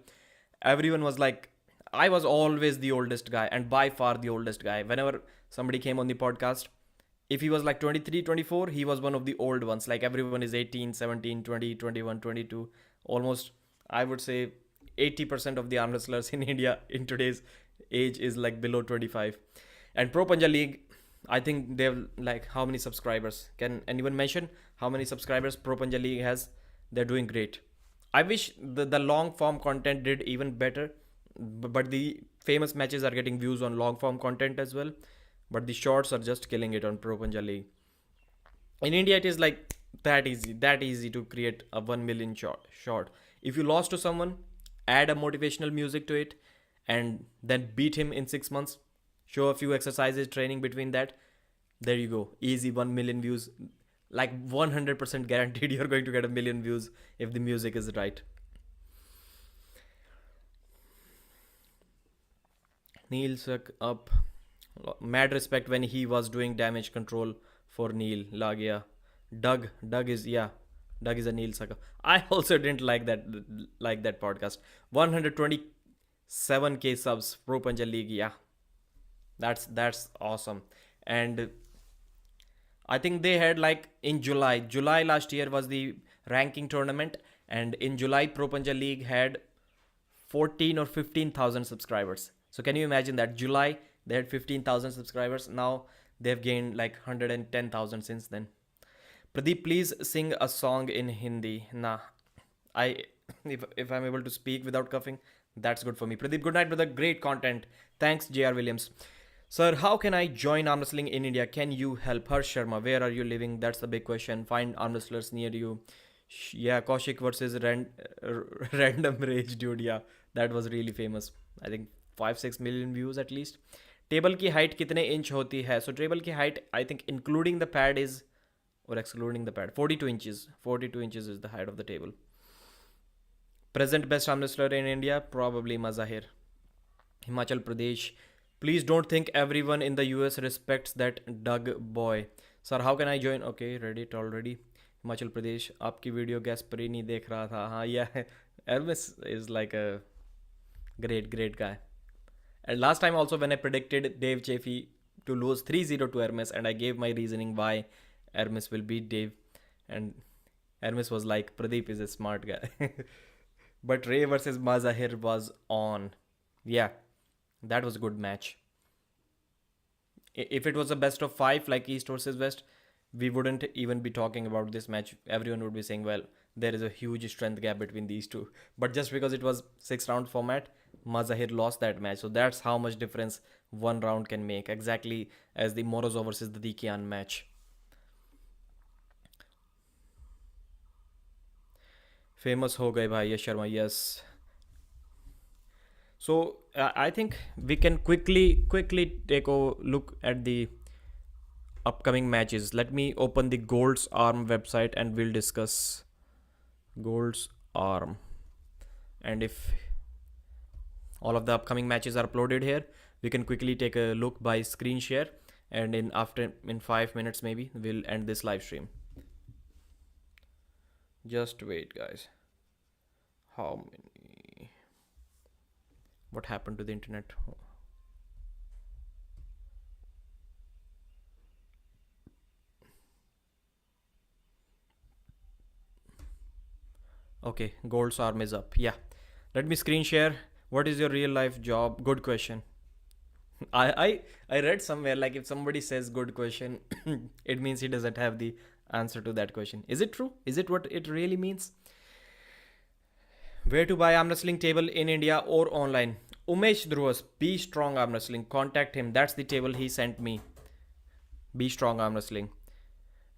everyone was like, I was always the oldest guy, and by far the oldest guy. Whenever somebody came on the podcast, if he was like 23, 24, he was one of the old ones. Like everyone is 18, 17, 20, 21, 22. Almost, I would say 80% of the arm wrestlers in India in today's age is like below 25. And Pro Panja League, I think they have like how many subscribers? Can anyone mention how many subscribers Pro Panja League has? They're doing great. I wish the long form content did even better, but the famous matches are getting views on long form content as well. But the shorts are just killing it on Pro Panja League. In India, it is like that easy to create a 1 million short. If you lost to someone, add a motivational music to it, and then beat him in 6 months. Show a few exercises, training between that. There you go. Easy 1 million views. Like 100% guaranteed you're going to get a million views if the music is right. Neil suck up Mad respect when he was doing damage control for Neil Lagia. Doug is, yeah. Doug is a Neil sucker. I also didn't like that podcast. 127k subs Pro Punja League. Yeah, that's awesome. And I think they had like in July last year was the ranking tournament, and in July Pro Punja League had 14 or 15,000 subscribers. So can you imagine that July they had 15,000 subscribers. Now they've gained like 110,000 since then. Pradeep, please sing a song in Hindi. Nah, I if I'm able to speak without coughing, that's good for me. Pradeep, good night, brother. Great content. Thanks, J.R. Williams. Sir, how can I join arm wrestling in India? Can you help? Harsh Sharma, where are you living? That's the big question. Find arm wrestlers near you. Yeah, Kaushik versus Random Rage, dude. Yeah, that was really famous. I think 5-6 million views at least. Table की height कितने inch होती है? सो table की height I think including the pad is or excluding the pad, 42 inches. 42 inches is the height of the table. Present best arm wrestler in India, probably Mazahir. Himachal Pradesh. Please don't think everyone in the US respects that Doug boy. Sir, how can I join? Okay, read it already. Himachal Pradesh. आपकी video gas पर ही नहीं देख रहा था. हाँ, yeah. Elvis is like a great guy. And last time also when I predicted Dave Chaffee to lose 3-0 to Hermes, and I gave my reasoning why Hermes will beat Dave, and Hermes was like, Pradeep is a smart guy. But Ray versus Mazahir was on. Yeah, that was a good match. If it was a best of 5 like East versus West, we wouldn't even be talking about this match. Everyone would be saying, well, there is a huge strength gap between these two. But just because it was 6-round format, Mazahir lost that match. So that's how much difference one round can make. Exactly as the Morozov versus the Dikian match. Famous ho gaye bhai, Yash Sharma, yes. So I think we can quickly take a look at the upcoming matches. Let me open the Gold's Arm website and we'll discuss Gold's Arm. And if all of the upcoming matches are uploaded here, we can quickly take a look by screen share, and in 5 minutes maybe we'll end this live stream. Just wait, guys. How many? What happened to the internet? Okay, Gold's Arm is up. Yeah. Let me screen share. What is your real life job? Good question. I read somewhere like if somebody says good question, it means he doesn't have the answer to that question. Is it true? Is it what it really means? Where to buy arm wrestling table in India or online? Umesh Dhruvas, Be Strong Arm Wrestling. Contact him. That's the table he sent me. Be Strong Arm Wrestling.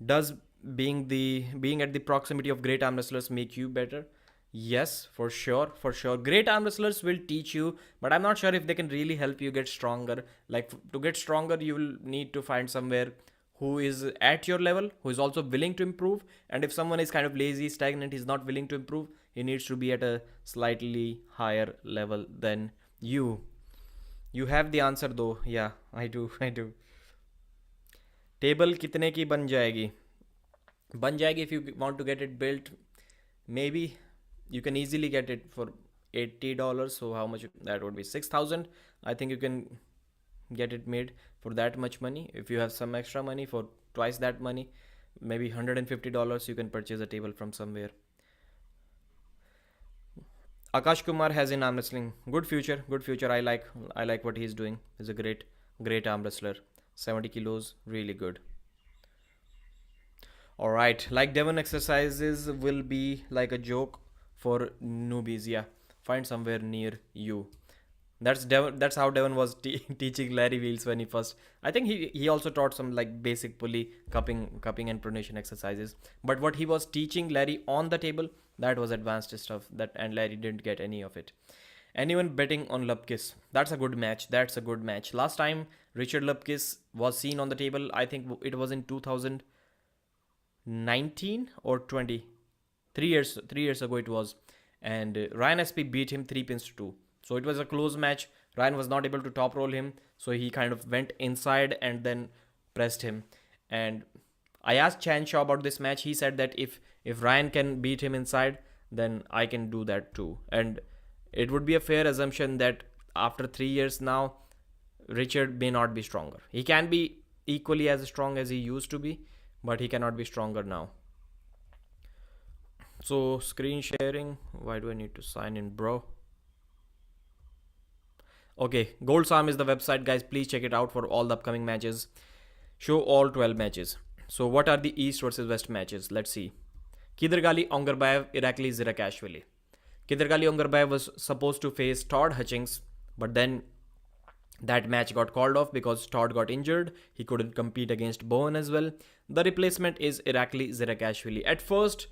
Does being at the proximity of great arm wrestlers make you better? Yes, for sure. Great arm wrestlers will teach you, but I'm not sure if they can really help you get stronger. Like to get stronger, you will need to find somewhere who is at your level, who is also willing to improve. And if someone is kind of lazy, stagnant, he's not willing to improve, he needs to be at a slightly higher level than you. You have the answer though. Yeah, I do. Table कितने की बन जाएगी? बन जाएगी if you want to get it built. Maybe you can easily get it for $80. So how much that would be? 6,000. I think you can get it made for that much money. If you have some extra money for twice that money, maybe $150, you can purchase a table from somewhere. Akash Kumar has in arm wrestling. Good future. I like what he's doing. He's a great arm wrestler. 70 kilos, really good. Alright, like Devon exercises will be like a joke for newbies. Yeah, find somewhere near you. That's how Devon was teaching Larry Wheels when he first. I think he also taught some like basic pulley, cupping and pronation exercises. But what he was teaching Larry on the table, that was advanced stuff. And Larry didn't get any of it. Anyone betting on Lupkis? That's a good match. Last time Richard Lupkis was seen on the table, I think it was in 2019 or 20. 3 years ago it was. And Ryan SP beat him 3 pins to 2. So it was a close match. Ryan was not able to top roll him, so he kind of went inside and then pressed him. And I asked Chan Shaw about this match. He said that if Ryan can beat him inside, then I can do that too. And it would be a fair assumption that after 3 years now, Richard may not be stronger. He can be equally as strong as he used to be, but he cannot be stronger now. So screen sharing. Why do I need to sign in, bro? Okay, Gold Sam is the website, guys. Please check it out for all the upcoming matches. Show all 12 matches. So what are the East versus West matches? Let's see. Kidargali Ongarbayev, Irakli Zirakashvili. Kidargali Ongarbayev was supposed to face Todd Hutchings, but then that match got called off because Todd got injured. He couldn't compete against Bowen as well. The replacement is Irakli Zirakashvili. At first,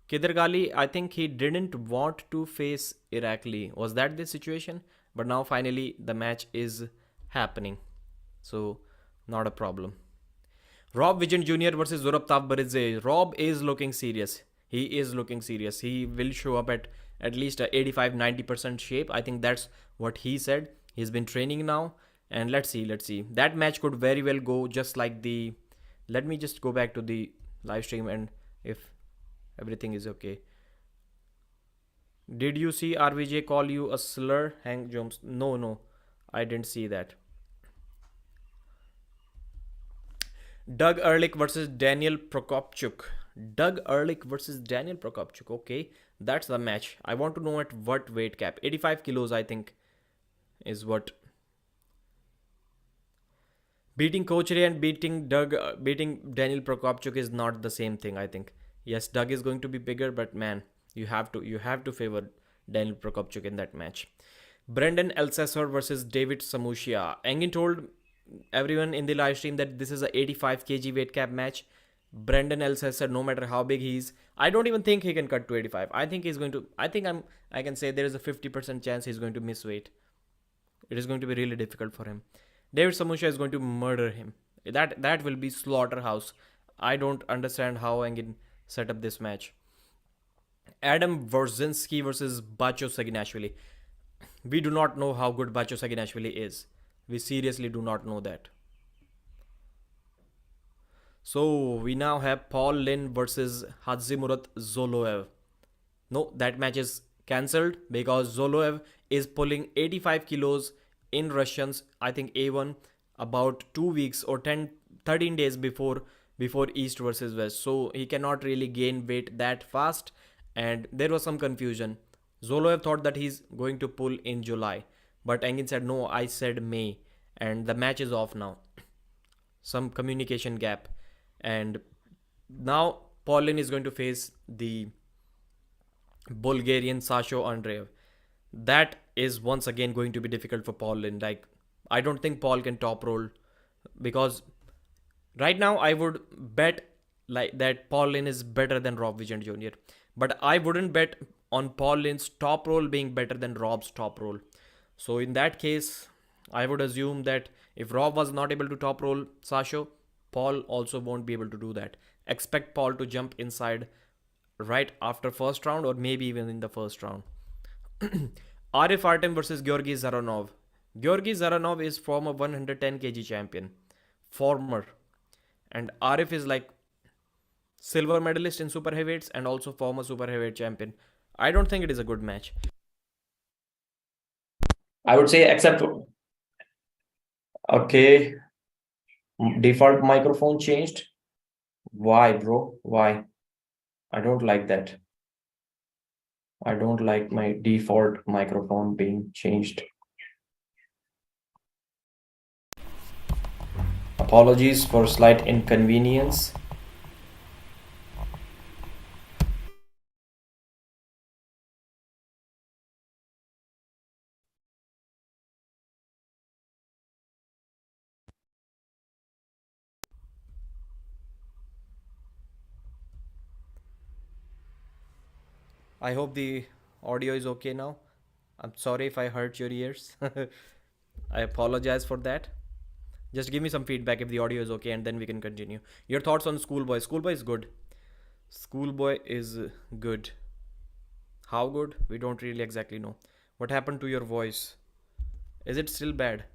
Kidargali, I think he didn't want to face Irakli. Was that the situation? But now finally the match is happening. So, not a problem. Rob Vijan Jr. versus Zurab Tavbaridze. Rob is looking serious. He is looking serious. He will show up at least a 85-90% shape. I think that's what he said. He's been training now. And let's see. That match could very well go just like the... Let me just go back to the live stream and if everything is okay. Did you see RVJ call you a slur, Hank Jones? No. I didn't see that. Doug Ehrlich versus Daniel Prokopchuk. Doug Ehrlich versus Daniel Prokopchuk. Okay, that's the match. I want to know at what weight cap. 85 kilos, I think, is what. Beating Coach Ray and beating Daniel Prokopchuk is not the same thing, I think. Yes, Doug is going to be bigger, but man, you have to favor Daniel Prokopchuk in that match. Brendan Elsesser versus David Samushia. Engin told everyone in the live stream that this is a 85 kg weight cap match. Brendan Elsesser, no matter how big he is, I don't even think he can cut to 85. I can say there is a 50% chance he's going to miss weight. It is going to be really difficult for him. David Samushia is going to murder him. That will be slaughterhouse. I don't understand how Engin set up this match. Adam Wrzynski versus Bacho Saginashvili. We do not know how good Bacho Saginashvili is. We seriously do not know that. So we now have Paul Lin versus Hadzimurat Zoloev. No, that match is cancelled because Zoloev is pulling 85 kilos in Russians, I think A1, about 2 weeks or 13 days before East versus West. So he cannot really gain weight that fast. And there was some confusion. Zoloev thought that he's going to pull in July. But Engin said, no, I said May. And the match is off now. Some communication gap. And now Paulin is going to face the Bulgarian Sasho Andreev. That is once again going to be difficult for Paulin. Like, I don't think Paul can top roll. Because right now I would bet like that Paulin is better than Rob Vijan Jr. But I wouldn't bet on Paulin's top roll being better than Rob's top roll. So in that case, I would assume that if Rob was not able to top roll Sasho, Paul also won't be able to do that. Expect Paul to jump inside right after first round or maybe even in the first round. Arif Artem versus Georgi Zaranov. Georgi Zaranov is former 110 kg champion. Former. And Arif is like silver medalist in super heavyweights and also former super heavyweight champion. I don't think it is a good match. I would say except okay. Default microphone changed. Why, bro? Why? I don't like that. I don't like my default microphone being changed. Apologies for slight inconvenience. I hope the audio is okay now. I'm sorry if I hurt your ears. I apologize for that. Just give me some feedback if the audio is okay and then we can continue. Your thoughts on Schoolboy? Schoolboy is good. Schoolboy is good. How good? We don't really exactly know. What happened to your voice? Is it still bad?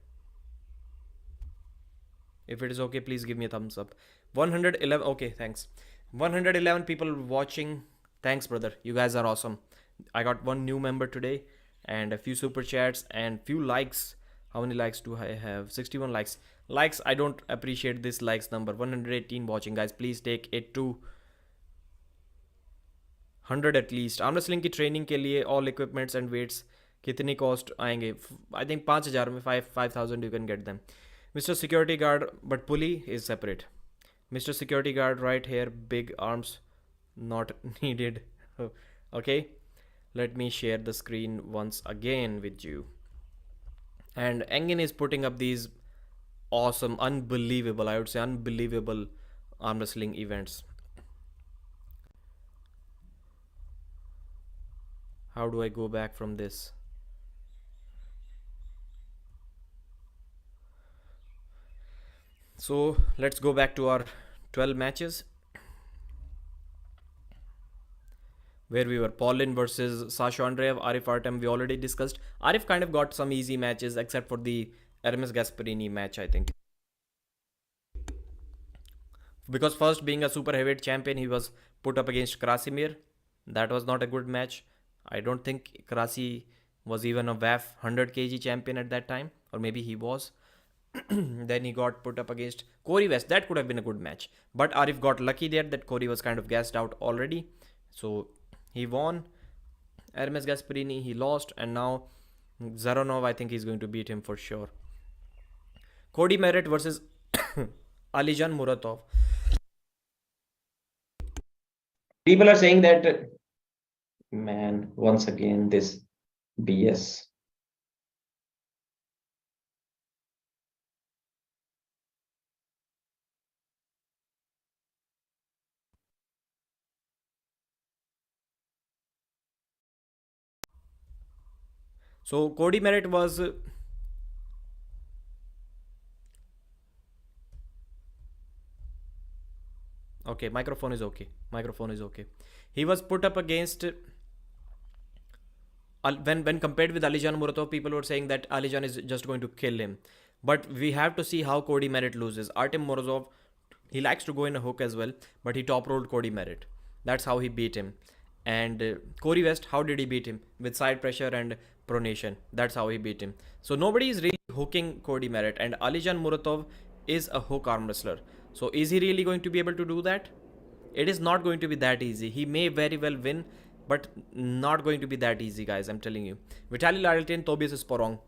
If it is okay, please give me a thumbs up. 111. Okay, thanks. 111 people watching. Thanks, brother. You guys are awesome. I got one new member today and a few super chats and few likes. How many likes do I have? 61 likes. Likes, I don't appreciate this likes number. 118 watching, guys. Please take it to 100 at least. Arm wrestling की training के लिए all equipments and weights कितनी cost आएंगे? I think 5,000 में 5,000 you can get them. Mr. Security Guard, but pulley is separate. Mr. Security Guard, right here, big arms not needed. Okay, let me share the screen once again with you. And Engin is putting up these awesome, unbelievable, I would say unbelievable arm wrestling events. How do I go back from this? So let's go back to our 12 matches where we were Paulin versus Sasha Andreev, Arif Artem. We already discussed. Arif kind of got some easy matches except for the Hermes Gasparini match, I think. Because first, being a super heavyweight champion, he was put up against Krasimir. That was not a good match. I don't think Krasi was even a WAF 100 kg champion at that time, or maybe he was. Then he got put up against Corey West. That could have been a good match. But Arif got lucky there that Corey was kind of gassed out already. So he won. Hermes Gasparini, he lost. And now Zaranov, I think he's going to beat him for sure. Cody Merritt versus Alijan Muratov. People are saying that, man, once again, this BS. So Cody Merritt was okay. Microphone is okay. Microphone is okay. He was put up against when compared with Alijan Muratov, people were saying that Alijan is just going to kill him. But we have to see how Cody Merritt loses. Artem Morozov, he likes to go in a hook as well, but he top rolled Cody Merritt. That's how he beat him. And Corey West, how did he beat him? With side pressure and pronation. That's how he beat him. So nobody is really hooking Cody Merritt. And Alijan Muratov is a hook arm wrestler. So is he really going to be able to do that? It is not going to be that easy. He may very well win, but not going to be that easy, guys. I'm telling you. Vitaly Laritin, Tobias Sporong.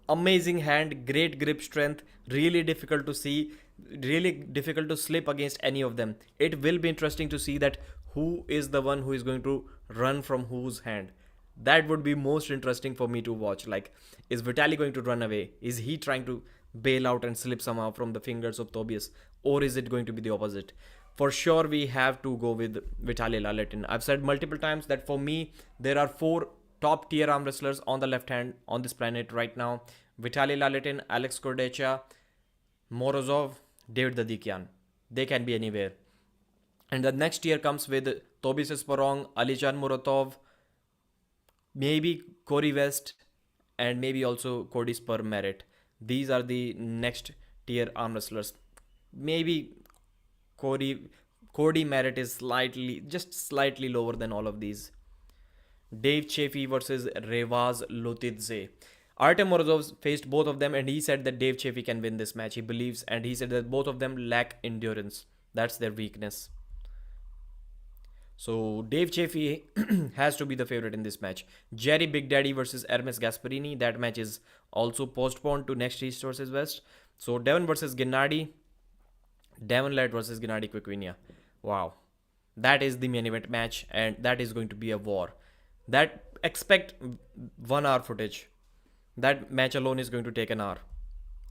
Amazing hand, great grip strength, really difficult to see, really difficult to slip against any of them. It will be interesting to see that who is the one who is going to run from whose hand. That would be most interesting for me to watch. Like, is Vitaly going to run away? Is he trying to bail out and slip somehow from the fingers of Tobias? Or is it going to be the opposite? For sure, we have to go with Vitaly Laletin. I've said multiple times that for me, there are 4 top tier arm wrestlers on the left hand on this planet right now. Vitaly Laletin, Alex Kordecha, Morozov, David Dadikian. They can be anywhere. And the next tier comes with Tobias Sporong, Alijan Muratov, maybe Corey West, and maybe also Cody Spur Merritt. These are the next tier arm wrestlers. Maybe Cody Merritt is just slightly lower than all of these. Dave Chaffee versus Revaz Lotidze. Artem Morozov faced both of them and he said that Dave Chaffee can win this match. He believes, and he said that both of them lack endurance. That's their weakness. So Dave Chaffee has to be the favorite in this match. Jerry Big Daddy versus Hermes Gasparini. That match is also postponed to next East versus West. So Devon versus Genadi. Devon led versus Genadi Quiquinia. Wow. That is the main event match and that is going to be a war. That expect 1 hour footage. That match alone is going to take an hour.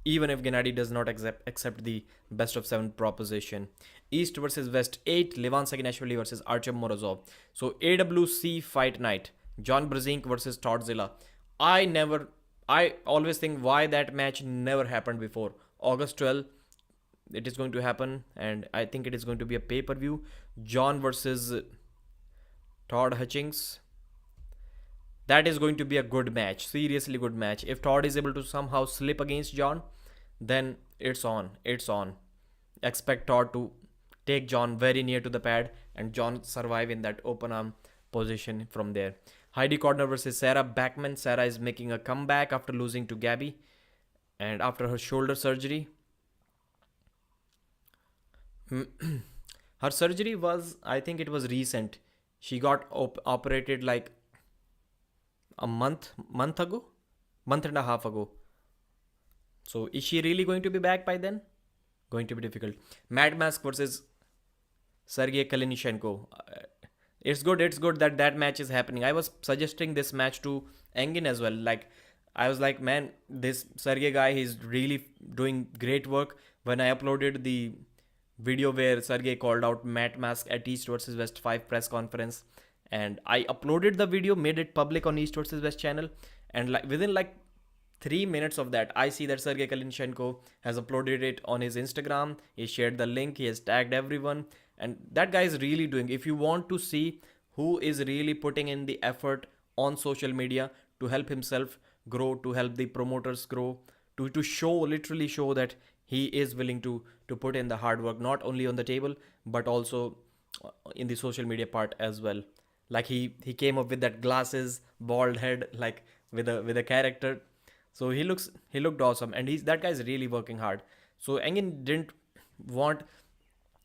Even if Genadi does not accept the best of 7 proposition. East versus West 8, Levan Saginashvili versus Artem Morozov. So AWC Fight Night, John Brzezinski versus Todzilla. I always think why that match never happened before. August 12th, it is going to happen and I think it is going to be a pay-per-view. John versus Todd Hutchings. That is going to be a good match, seriously good match. If Todd is able to somehow slip against John, then it's on. It's on. Expect Todd to take John very near to the pad and John survive in that open arm position from there. Heidi Corner versus Sarah Backman. Sarah is making a comeback after losing to Gabby and after her shoulder surgery. Her surgery was, I think it was recent. She got operated like a month ago, month and a half ago. So is she really going to be back by then? Going to be difficult. Mad Mask versus Sergey Kalinichenko. It's good that that match is happening. I was suggesting this match to Engin as well. Like, I was like, man, this Sergey guy, he's really doing great work. When I uploaded the video where Sergey called out Matt Mask at East versus West 5 press conference, and I uploaded the video, made it public on East versus West channel, and like within like 3 minutes of that, I see that Sergey Kalinchenko has uploaded it on his Instagram. He shared the link, he has tagged everyone, and that guy is really doing. If you want to see who is really putting in the effort on social media to help himself grow, to help the promoters grow, to show, literally show that he is willing to put in the hard work, not only on the table but also in the social media part as well. Like he came up with that glasses, bald head, like with a character. So he looked awesome, and that guy's really working hard. So Engin didn't want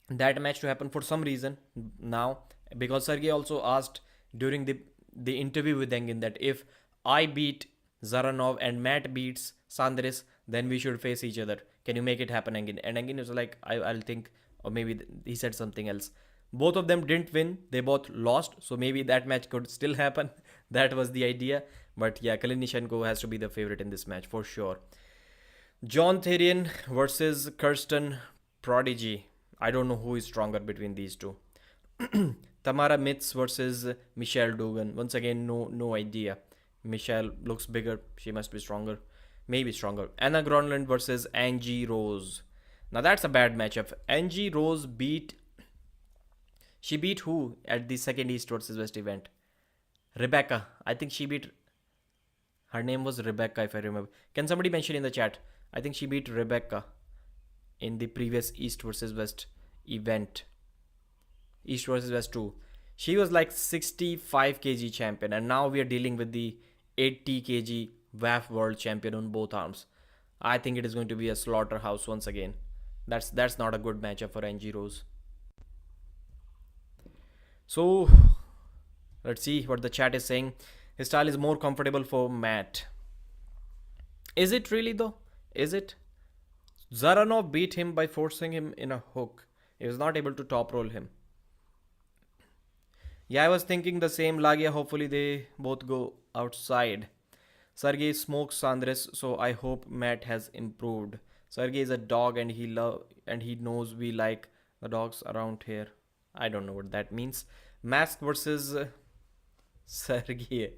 that match to happen for some reason now, because Sergey also asked during the interview with Engin that if I beat Zaranov and Matt beats Sandris, then we should face each other. Can you make it happen, Engin? And Engin was like, I'll think, or maybe he said something else. Both of them didn't win. They both lost. So maybe that match could still happen. That was the idea. But yeah, Kalinichenko has to be the favorite in this match for sure. John Therian versus Kirsten Prodigy. I don't know who is stronger between these two. Tamara Mitz versus Michelle Dugan. Once again, no idea. Michelle looks bigger. She must be stronger. Maybe stronger. Anna Gronland versus Angie Rose. Now that's a bad matchup. Angie Rose She beat who at the second East versus West event? Rebecca. I think she beat... Her name was Rebecca, if I remember. Can somebody mention in the chat? I think she beat Rebecca in the previous East versus West event. East versus West 2. She was like 65 kg champion, and now we are dealing with the 80 kg WAF world champion on both arms. I think it is going to be a slaughterhouse once again. That's not a good matchup for Angie Rose. So let's see what the chat is saying. His style is more comfortable for Matt. Is it really though? Is it? Zaranov beat him by forcing him in a hook. He was not able to top roll him. Yeah, I was thinking the same. Lagia, hopefully they both go outside. Sergey smokes Sandres, so I hope Matt has improved. Sergey is a dog and he knows we like the dogs around here. I don't know what that means. Mask versus Sergey.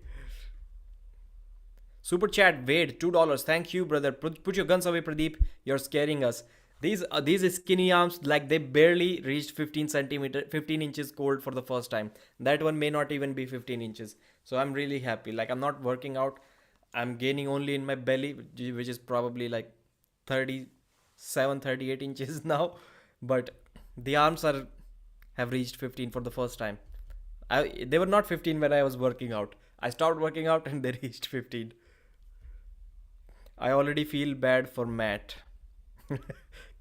Super chat, Wade, $2. Thank you, brother. Put your guns away, Pradeep. You're scaring us. These skinny arms, like they barely reached 15 inches cold for the first time. That one may not even be 15 inches. So I'm really happy. Like, I'm not working out. I'm gaining only in my belly, which is probably like 37, 38 inches now. But the arms have reached 15 for the first time. They were not 15 when I was working out. I stopped working out and they reached 15. I already feel bad for Matt.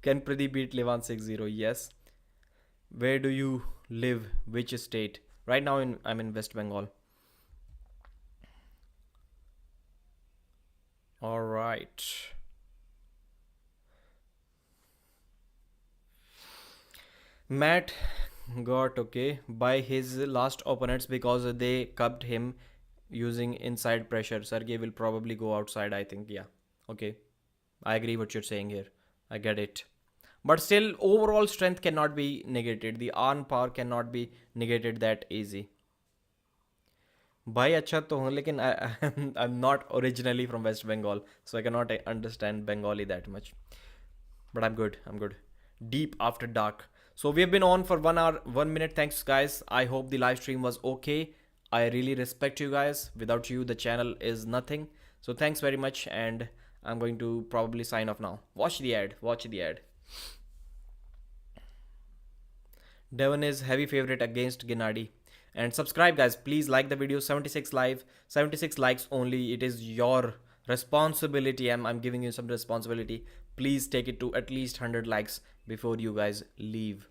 Can Pradeep beat Levan 6-0? Yes. Where do you live? Which state? Right now I'm in West Bengal. Alright. Matt got okay by his last opponents because they cubbed him using inside pressure. Sergey will probably go outside, I think. Yeah. Okay. I agree what you're saying here. I get it. But still, overall strength cannot be negated. The arm power cannot be negated that easy. भाई अच्छा तो हूँ लेकिन I'm not originally from West Bengal, so I cannot understand Bengali that much. But I'm good. Deep after dark. So we have been on for 1 hour, 1 minute. Thanks guys. I hope the live stream was okay. I really respect you guys. Without you, the channel is nothing. So thanks very much, and I'm going to probably sign off now. Watch the ad. Watch the ad. Devon is heavy favorite against Genadi. And subscribe, guys. Please like the video. 76 live, 76 likes only. It is your responsibility. I'm giving you some responsibility. Please take it to at least 100 likes before you guys leave.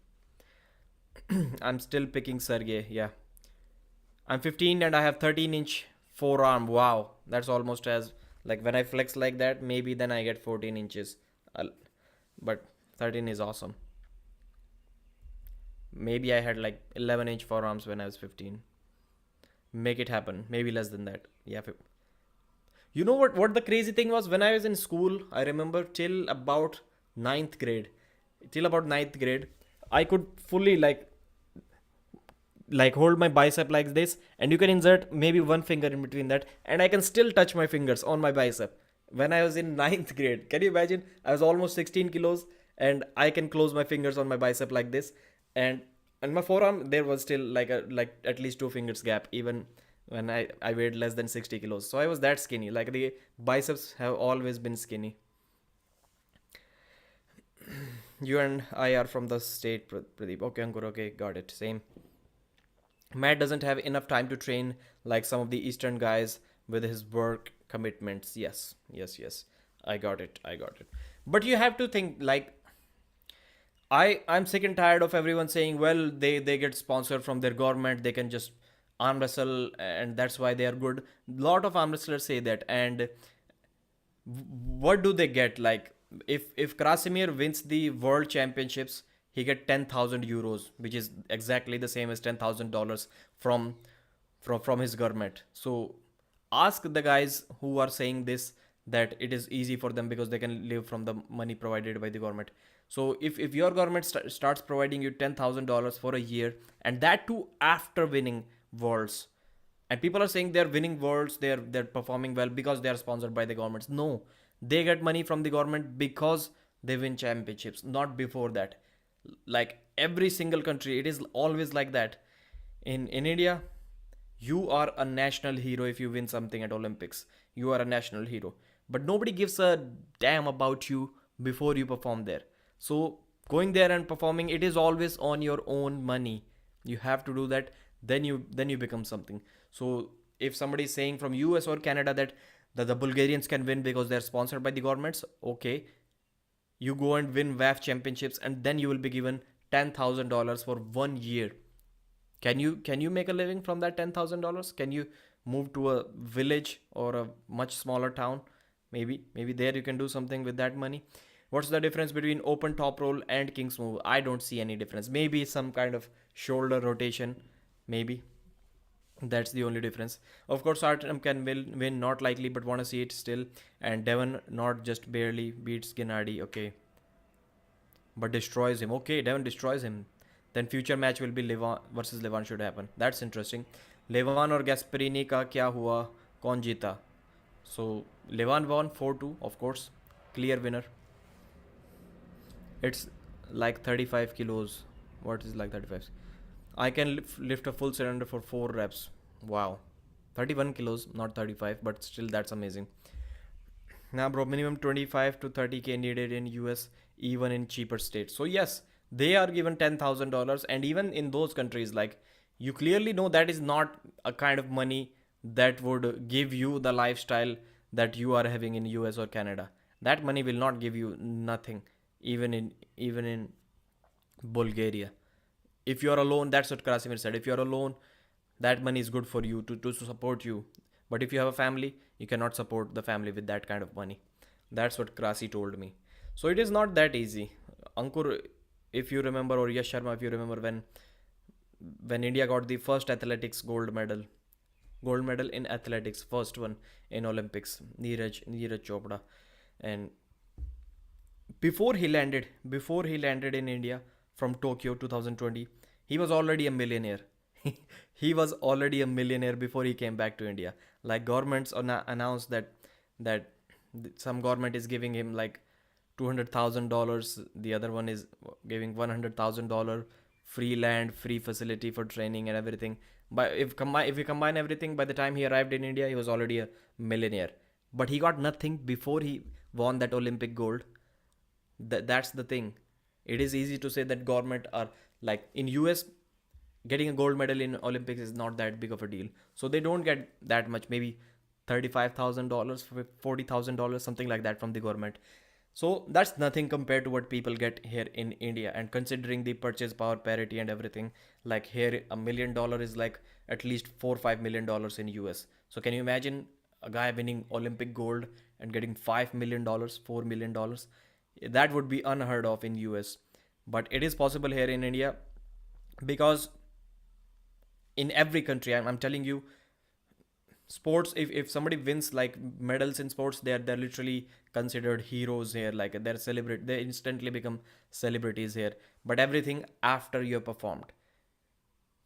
I'm still picking Sergey. Yeah. I'm 15 and I have 13-inch forearm. Wow. That's almost as like when I flex like that, maybe then I get 14 inches. But 13 is awesome. Maybe I had like 11-inch forearms when I was 15. Make it happen. Maybe less than that. Yeah. You know what the crazy thing was? When I was in school, I remember till about ninth grade. Till about ninth grade, I could fully like hold my bicep like this, and you can insert maybe one finger in between that, and I can still touch my fingers on my bicep. When I was in ninth grade, can you imagine? I was almost 16 kilos, and I can close my fingers on my bicep like this, and my forearm there was still like at least two fingers gap, even when I weighed less than 60 kilos. So I was that skinny. Like the biceps have always been skinny. You and I are from the state, Pradeep. Okay, Ankur. Okay, got it. Same. Matt doesn't have enough time to train like some of the Eastern guys with his work commitments. Yes, yes, yes. I got it. I got it. But you have to think like I'm sick and tired of everyone saying, well, they get sponsored from their government, they can just arm wrestle and that's why they are good. Lot of arm wrestlers say that, and what do they get? Like if Krasimir wins the world championships, he get 10,000 euros, which is exactly the same as $10,000 from from his government. So ask the guys who are saying this that it is easy for them because they can live from the money provided by the government. So if your government starts providing you $10,000 for a year, and that too after winning worlds, and people are saying they're winning worlds, they're performing well because they are sponsored by the governments. No, they get money from the government because they win championships, not before that. Like every single country, it is always like that. In India, you are a national hero if you win something at Olympics. You are a national hero, but nobody gives a damn about you before you perform there. So going there and performing, it is always on your own money. You have to do that, then you become something. So if somebody is saying from US or Canada that the Bulgarians can win because they're sponsored by the governments, okay, you go and win WAF championships, and then you will be given $10,000 for 1 year. Can you make a living from that $10,000? Can you move to a village or a much smaller town? Maybe there you can do something with that money. What's the difference between open top roll and king's move? I don't see any difference. Maybe some kind of shoulder rotation. Maybe that's the only difference. Of course, Artem can win, not likely, but want to see it still. And Devon not just barely beats Genadi. Okay, but destroys him. Okay, Devon destroys him. Then future match will be Levan versus Levan should happen. That's interesting. Levan or Gasparini का क्या हुआ? कौन जीता? So Levan won 4-2, of course, clear winner. It's like 35 kilos. What is like 35? I can lift a full cylinder for 4 reps. Wow. 31 kilos, not 35, but still that's amazing. Now, bro, minimum 25 to 30K needed in US, even in cheaper states. So, yes, they are given $10,000. And even in those countries, like, you clearly know that is not a kind of money that would give you the lifestyle that you are having in US or Canada. That money will not give you nothing, even in Bulgaria. If you're alone, that's what Krasimir said. If you're alone, that money is good for you to support you. But if you have a family, you cannot support the family with that kind of money. That's what Krasi told me. So it is not that easy. Ankur, if you remember, or Yash Sharma, if you remember, when India got the first athletics gold medal in athletics, first one in Olympics, Neeraj Chopra, and before he landed in India from Tokyo 2020, he was already a millionaire. He was already a millionaire before he came back to India. Like governments announced that some government is giving him like $200,000. The other one is giving $100,000 free land, free facility for training and everything. But if we combine everything, by the time he arrived in India, he was already a millionaire. But he got nothing before he won that Olympic gold. That's the thing. It is easy to say that government are like in US, getting a gold medal in Olympics is not that big of a deal. So they don't get that much, maybe $35,000, $40,000, something like that from the government. So that's nothing compared to what people get here in India. And considering the purchase power parity and everything, like here $1 million is like at least $4 or $5 million in US. So can you imagine a guy winning Olympic gold and getting $5 million, $4 million? That would be unheard of in US. But it is possible here in India because in every country, I'm telling you, sports, if somebody wins like medals in sports, they're literally considered heroes here, like they instantly become celebrities here. But everything after you have performed,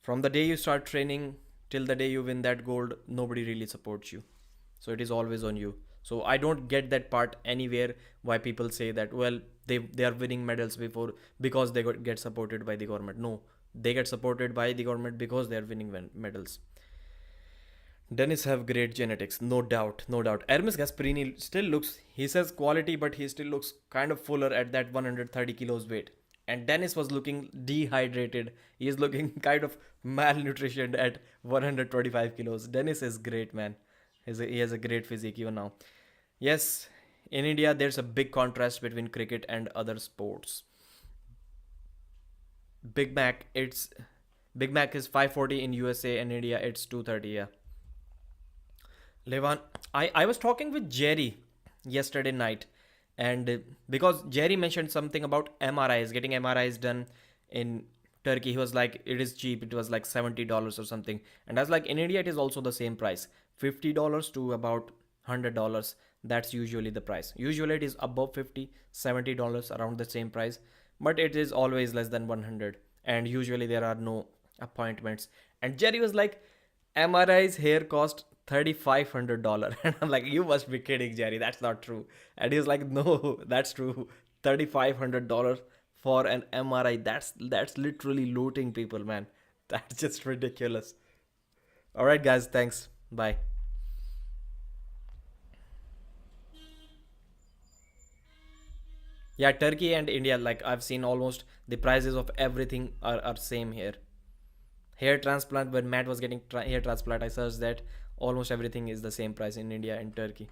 from the day you start training till the day you win that gold, nobody really supports you. So it is always on you. So I don't get that part anywhere, why people say that, well, they are winning medals before because they get supported by the government. No, they get supported by the government because they are winning medals. Dennis have great genetics, no doubt, no doubt. Hermes Gasparini still looks, he says quality, but he still looks kind of fuller at that 130 kilos weight. And Dennis was looking dehydrated. He is looking kind of malnutritioned at 125 kilos. Dennis is great, man. He has a great physique even now. Yes, in India, there's a big contrast between cricket and other sports. Big Mac, it's Big Mac is 540 in USA and India it's 230. Yeah. Levan, I was talking with Jerry yesterday night, and because Jerry mentioned something about MRIs, getting MRIs done in Turkey, he was like, it is cheap. It was like $70 or something, and I was like, in India, it is also the same price, $50 to about $100. That's usually the price. Usually, it is above $50, $70, around the same price, but it is always less than 100, and usually there are no appointments. And Jerry was like, MRI's hair cost $3,500. And I'm like, you must be kidding, Jerry. That's not true. And he's like, no, that's true. $3,500 for an MRI. That's literally looting people, man. That's just ridiculous. All right, guys. Thanks. Bye. Yeah, Turkey and India, like I've seen almost the prices of everything are same here. Hair transplant, when Matt was getting hair transplant, I searched that almost everything is the same price in India and Turkey.